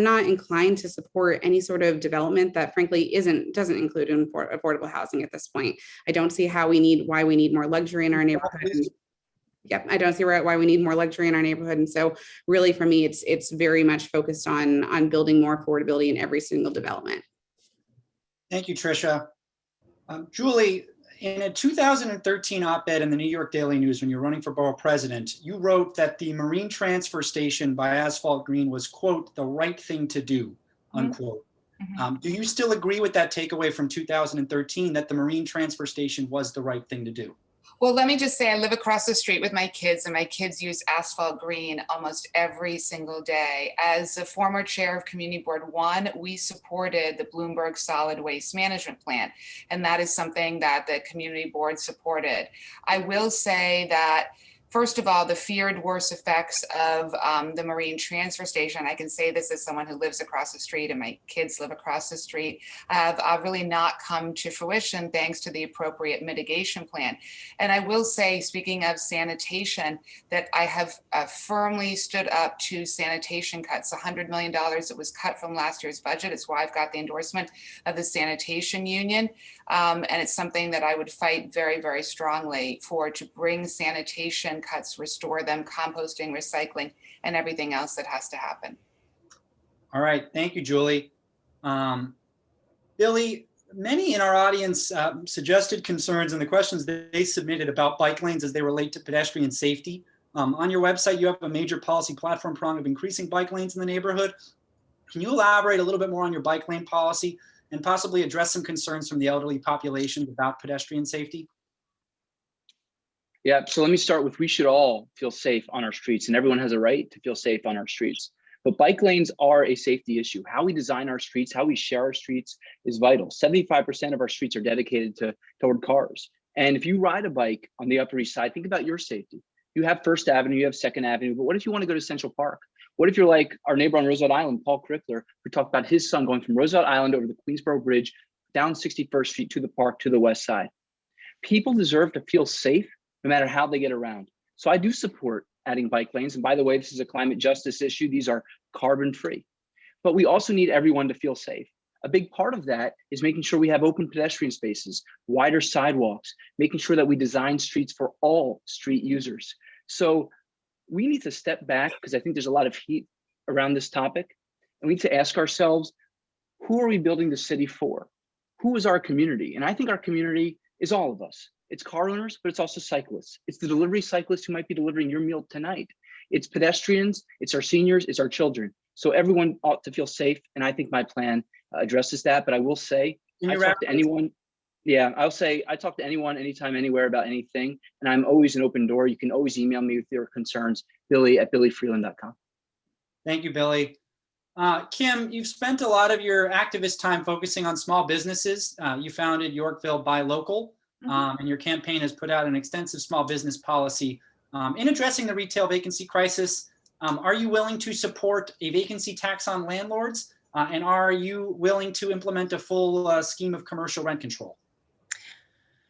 not inclined to support any sort of development that frankly doesn't include affordable housing at this point. I don't see why we need more luxury in our neighborhood. Yep, I don't see why we need more luxury in our neighborhood. And so really for me, it's very much focused on building more affordability in every single development. Thank you, Tricia. Julie, in a 2013 op-ed in the New York Daily News when you're running for borough president, you wrote that the Marine Transfer Station by Asphalt Green was, quote, the right thing to do, unquote. Mm-hmm. Do you still agree with that takeaway from 2013 that the Marine Transfer Station was the right thing to do? Well, let me just say I live across the street with my kids, and my kids use Asphalt Green almost every single day. As a former chair of Community Board 1, we supported the Bloomberg Solid Waste Management Plan, and that is something that the Community Board supported. I will say that, first of all, the feared worse effects of the Marine Transfer Station, I can say this as someone who lives across the street and my kids live across the street, have really not come to fruition thanks to the appropriate mitigation plan. And I will say, speaking of sanitation, that I have firmly stood up to sanitation cuts. $100 million that was cut from last year's budget. It's why I've got the endorsement of the sanitation union. And it's something that I would fight very, very strongly to bring sanitation cuts, restore them, composting, recycling, and everything else that has to happen. All right, thank you, Julie. Billy, many in our audience suggested concerns in the questions that they submitted about bike lanes as they relate to pedestrian safety. On your website, you have a major policy platform prong of increasing bike lanes in the neighborhood. Can you elaborate a little bit more on your bike lane policy and possibly address some concerns from the elderly population about pedestrian safety? Yeah, so let me start with, we should all feel safe on our streets, and everyone has a right to feel safe on our streets. But bike lanes are a safety issue. How we design our streets, how we share our streets is vital. 75% of our streets are dedicated toward cars. And if you ride a bike on the Upper East Side, think about your safety. You have First Avenue, you have Second Avenue, but what if you want to go to Central Park? What if you're like our neighbor on Roosevelt Island, Paul Crickler, who talked about his son going from Roosevelt Island over the Queensboro Bridge, down 61st Street to the park to the west side? People deserve to feel safe no matter how they get around. So I do support adding bike lanes. And by the way, this is a climate justice issue. These are carbon free. But we also need everyone to feel safe. A big part of that is making sure we have open pedestrian spaces, wider sidewalks, making sure that we design streets for all street users. So we need to step back because I think there's a lot of heat around this topic. And we need to ask ourselves, who are we building the city for? Who is our community? And I think our community is all of us. It's car owners, but it's also cyclists. It's the delivery cyclists who might be delivering your meal tonight. It's pedestrians, it's our seniors, it's our children. So everyone ought to feel safe. And I think my plan addresses that. But I will say, I talk to anyone. Yeah, I'll say I talk to anyone, anytime, anywhere about anything. And I'm always an open door. You can always email me with your concerns, billy@billyfreeland.com. Thank you, Billy. Kim, you've spent a lot of your activist time focusing on small businesses. You founded Yorkville Buy Local, and your campaign has put out an extensive small business policy. In addressing the retail vacancy crisis, are you willing to support a vacancy tax on landlords? And are you willing to implement a full scheme of commercial rent control?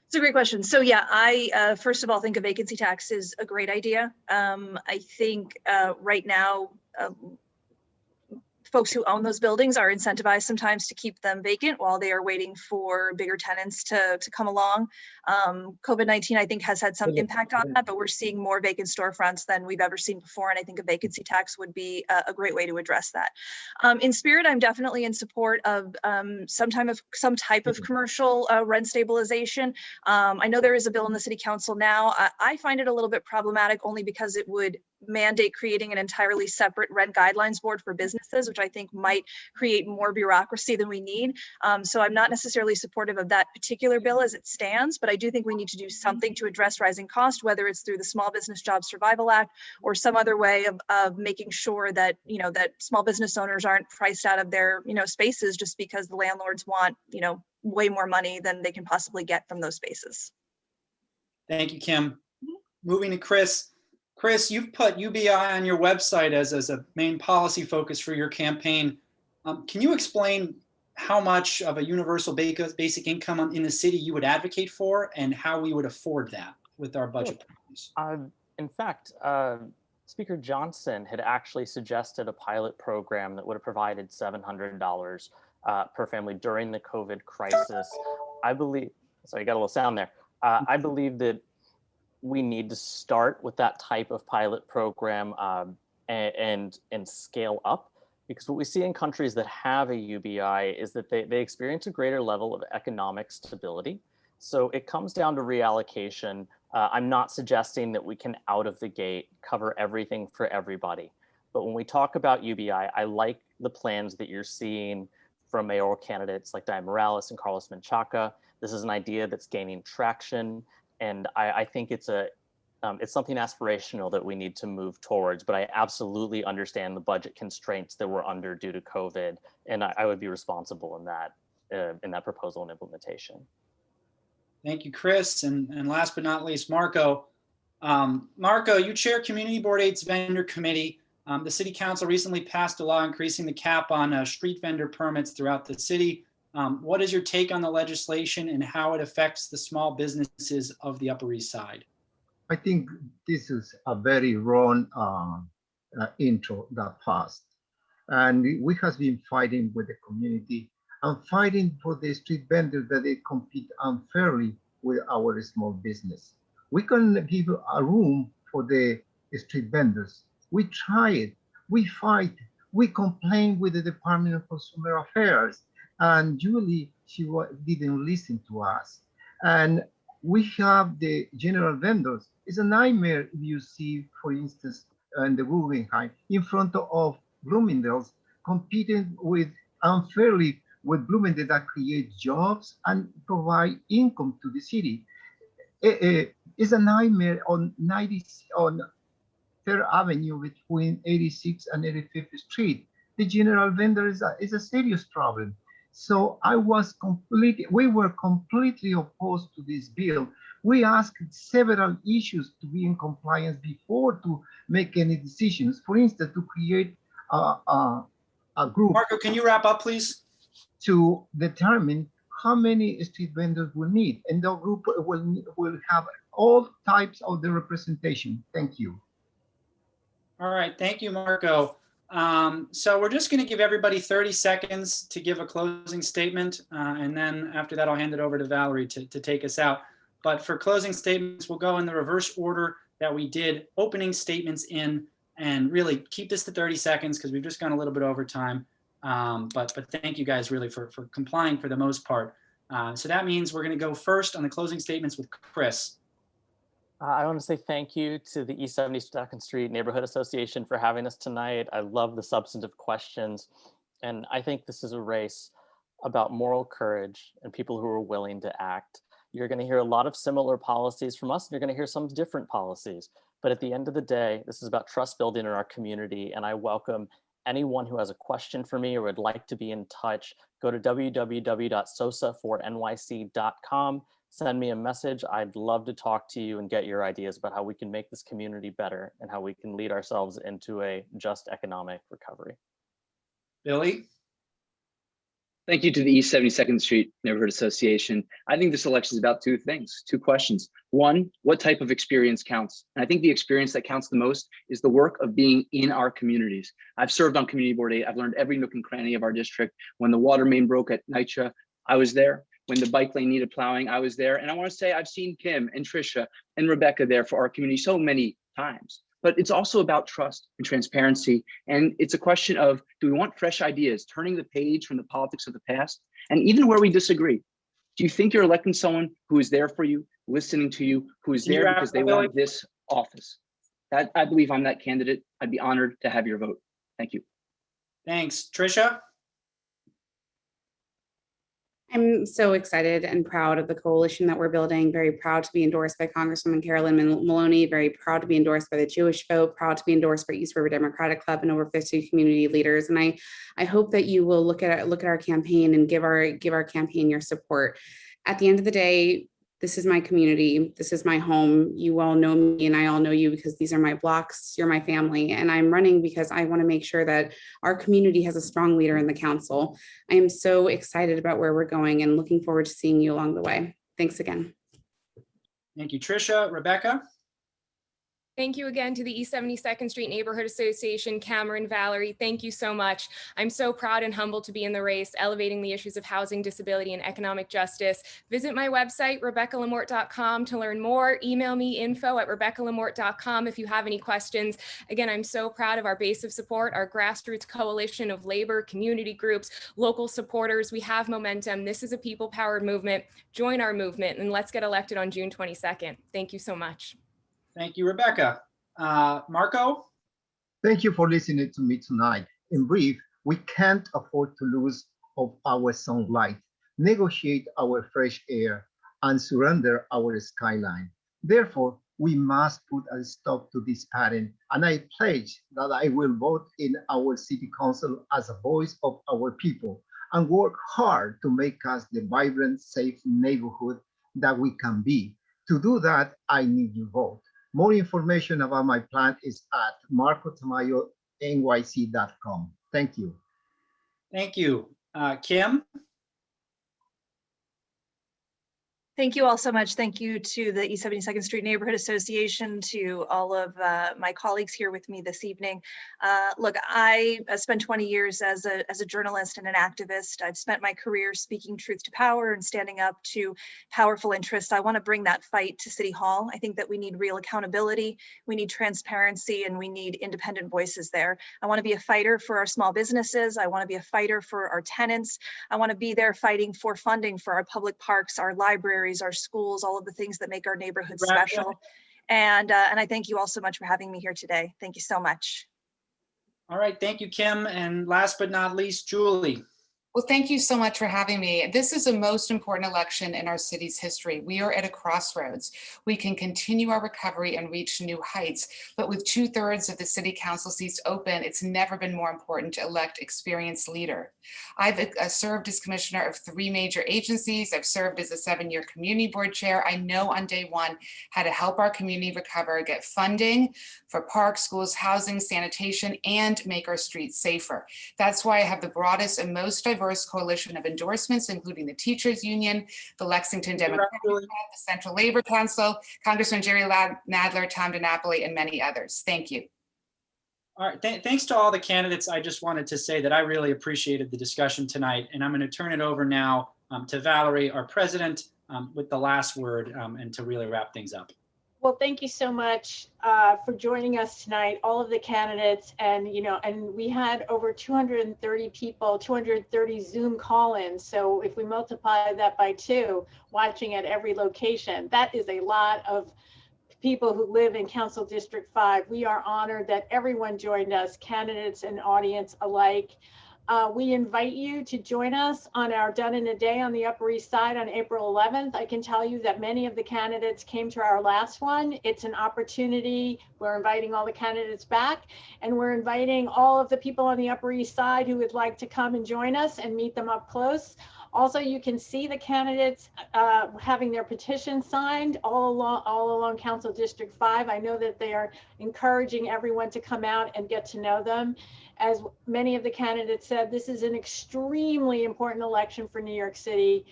It's a great question. So yeah, I first of all think a vacancy tax is a great idea. I think right now, folks who own those buildings are incentivized sometimes to keep them vacant while they are waiting for bigger tenants to come along. COVID-19, I think, has had some impact on that, but we're seeing more vacant storefronts than we've ever seen before. And I think a vacancy tax would be a great way to address that. In spirit, I'm definitely in support of some type of commercial rent stabilization. I know there is a bill in the city council now. I find it a little bit problematic only because it would mandate creating an entirely separate rent guidelines board for businesses, which I think might create more bureaucracy than we need. So I'm not necessarily supportive of that particular bill as it stands, but I do think we need to do something to address rising costs, whether it's through the Small Business Job Survival Act or some other way of making sure that, that small business owners aren't priced out of their, spaces just because the landlords want, way more money than they can possibly get from those spaces. Thank you, Kim. Moving to Chris. Chris, you've put UBI on your website as a main policy focus for your campaign. Can you explain how much of a universal basic income in the city you would advocate for and how we would afford that with our budget programs? In fact, Speaker Johnson had actually suggested a pilot program that would have provided $700 per family during the COVID crisis. I believe, sorry, you got a little sound there. I believe that we need to start with that type of pilot program and scale up, because what we see in countries that have a UBI is that they experience a greater level of economic stability. So it comes down to reallocation. I'm not suggesting that we can out of the gate cover everything for everybody. But when we talk about UBI, I like the plans that you're seeing from mayoral candidates like Diane Morales and Carlos Menchaca. This is an idea that's gaining traction. And I think it's something aspirational that we need to move towards, but I absolutely understand the budget constraints that we're under due to COVID, and I would be responsible in that proposal and implementation. Thank you, Chris. And last but not least, Marco. Marco, you chair Community Board 8's vendor committee. The City Council recently passed a law increasing the cap on street vendor permits throughout the city. What is your take on the legislation and how it affects the small businesses of the Upper East Side? I think this is a very wrong intro that passed. And we have been fighting with the community and fighting for the street vendors that they compete unfairly with our small business. We can give a room for the street vendors. We try it, we fight, we complain with the Department of Consumer Affairs. And Julie, she didn't listen to us. And we have the general vendors. It's a nightmare if you see, for instance, in the Guggenheim, in front of Bloomingdale's, competing unfairly with Bloomingdale that creates jobs and provide income to the city. It's a nightmare on 3rd Avenue between 86th and 85th Street. The general vendor is a serious problem. So we were completely opposed to this bill. We asked several issues to be in compliance before to make any decisions. For instance, to create a group. Marco, can you wrap up, please? To determine how many street vendors we need. And the group will have all types of the representation. Thank you. All right, thank you, Marco. So we're just going to give everybody 30 seconds to give a closing statement. And then after that, I'll hand it over to Valerie to take us out. But for closing statements, we'll go in the reverse order. that we did opening statements in, and really keep this to 30 seconds because we've just gone a little bit over time. But thank you guys really for complying for the most part. So that means we're going to go first on the closing statements with Chris. I want to say thank you to the East 72nd Street Neighborhood Association for having us tonight. I love the substantive questions. And I think this is a race about moral courage and people who are willing to act. You're going to hear a lot of similar policies from us, and you're going to hear some different policies. But at the end of the day, this is about trust building in our community. And I welcome anyone who has a question for me or would like to be in touch. Go to www.sosa4nyc.com. Send me a message. I'd love to talk to you and get your ideas about how we can make this community better and how we can lead ourselves into a just economic recovery. Billy? Thank you to the East 72nd Street Neighborhood Association. I think this election is about two things, two questions. One, what type of experience counts? And I think the experience that counts the most is the work of being in our communities. I've served on Community Board 8. I've learned every nook and cranny of our district. When the water main broke at NYCHA, I was there. When the bike lane needed plowing, I was there. And I want to say I've seen Kim and Trisha and Rebecca there for our community so many times. But it's also about trust and transparency. And it's a question of, do we want fresh ideas, turning the page from the politics of the past? And even where we disagree, do you think you're electing someone who is there for you, listening to you, who is there because they want this office? That, I believe I'm that candidate. I'd be honored to have your vote. Thank you. Thanks. Trisha? I'm so excited and proud of the coalition that we're building, very proud to be endorsed by Congresswoman Carolyn Maloney, very proud to be endorsed by the Jewish Vote, proud to be endorsed by East River Democratic Club and over 50 community leaders. And I hope that you will look at our campaign and give our campaign your support. At the end of the day, this is my community. This is my home. You all know me and I all know you because these are my blocks. You're my family. And I'm running because I want to make sure that our community has a strong leader in the council. I am so excited about where we're going and looking forward to seeing you along the way. Thanks again. Thank you, Trisha. Rebecca? Thank you again to the East 72nd Street Neighborhood Association, Cameron, Valerie. Thank you so much. I'm so proud and humbled to be in the race, elevating the issues of housing, disability, and economic justice. Visit my website, RebeccaLamorte.com, to learn more. Email me info@RebeccaLamorte.com if you have any questions. Again, I'm so proud of our base of support, our grassroots coalition of labor, community groups, local supporters. We have momentum. This is a people-powered movement. Join our movement and let's get elected on June 22nd. Thank you so much. Thank you, Rebecca. Marco? Thank you for listening to me tonight. In brief, we can't afford to lose of our sunlight, negotiate our fresh air, and surrender our skyline. Therefore, we must put a stop to this pattern, and I pledge that I will vote in our city council as a voice of our people and work hard to make us the vibrant, safe neighborhood that we can be. To do that, I need your vote. More information about my plan is at marcotamayo.nyc.com. Thank you. Thank you. Kim? Thank you all so much. Thank you to the East 72nd Street Neighborhood Association, to all of my colleagues here with me this evening. Look, I spent 20 years as a journalist and an activist. I've spent my career speaking truth to power and standing up to powerful interests. I want to bring that fight to City Hall. I think that we need real accountability, we need transparency, and we need independent voices there. I want to be a fighter for our small businesses. I want to be a fighter for our tenants. I want to be there fighting for funding for our public parks, our libraries, our schools, all of the things that make our neighborhoods special. And I thank you all so much for having me here today. Thank you so much. All right, thank you, Kim. And last but not least, Julie. Well, thank you so much for having me. This is a most important election in our city's history. We are at a crossroads. We can continue our recovery and reach new heights, but with 2/3 of the city council seats open, it's never been more important to elect experienced leader. I've served as commissioner of 3 major agencies. I've served as a 7-year community board chair. I know on day one how to help our community recover, get funding for parks, schools, housing, sanitation, and make our streets safer. That's why I have the broadest and most diverse coalition of endorsements, including the Teachers Union, the Lexington Democratic Club, the Central Labor Council, Congressman Jerry Nadler, Tom DiNapoli, and many others. Thank you. All right, thanks to all the candidates. I just wanted to say that I really appreciated the discussion tonight, and I'm going to turn it over now to Valerie, our president, with the last word and to really wrap things up. Well, thank you so much for joining us tonight, all of the candidates. And, and we had over 230 people, 230 Zoom call-ins. So if we multiply that by 2, watching at every location, that is a lot of people who live in Council District 5. We are honored that everyone joined us, candidates and audience alike. We invite you to join us on our Done in a Day on the Upper East Side on April 11th. I can tell you that many of the candidates came to our last one. It's an opportunity. We're inviting all the candidates back, and we're inviting all of the people on the Upper East Side who would like to come and join us and meet them up close. Also, you can see the candidates having their petition signed all along Council District 5. I know that they are encouraging everyone to come out and get to know them. As many of the candidates said, this is an extremely important election for New York City.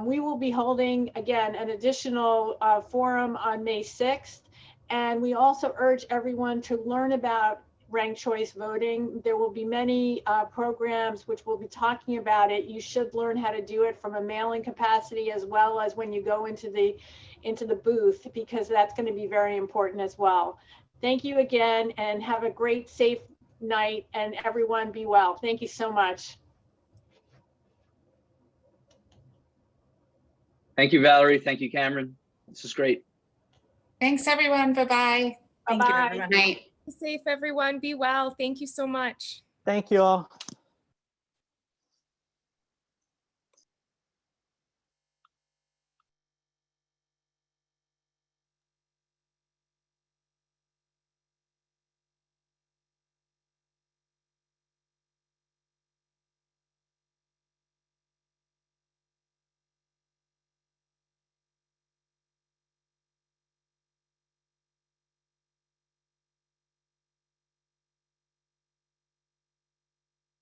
We will be holding, again, an additional forum on May 6th. And we also urge everyone to learn about ranked choice voting. There will be many programs which will be talking about it. You should learn how to do it from a mailing capacity as well as when you go into the booth, because that's going to be very important as well. Thank you again, and have a great, safe night, and everyone be well. Thank you so much. Thank you, Valerie. Thank you, Cameron. This is great. Thanks, everyone. Bye-bye. Thank you, Bye-bye. everyone. Night. Be safe, everyone. Be well. Thank you so much. Thank you all.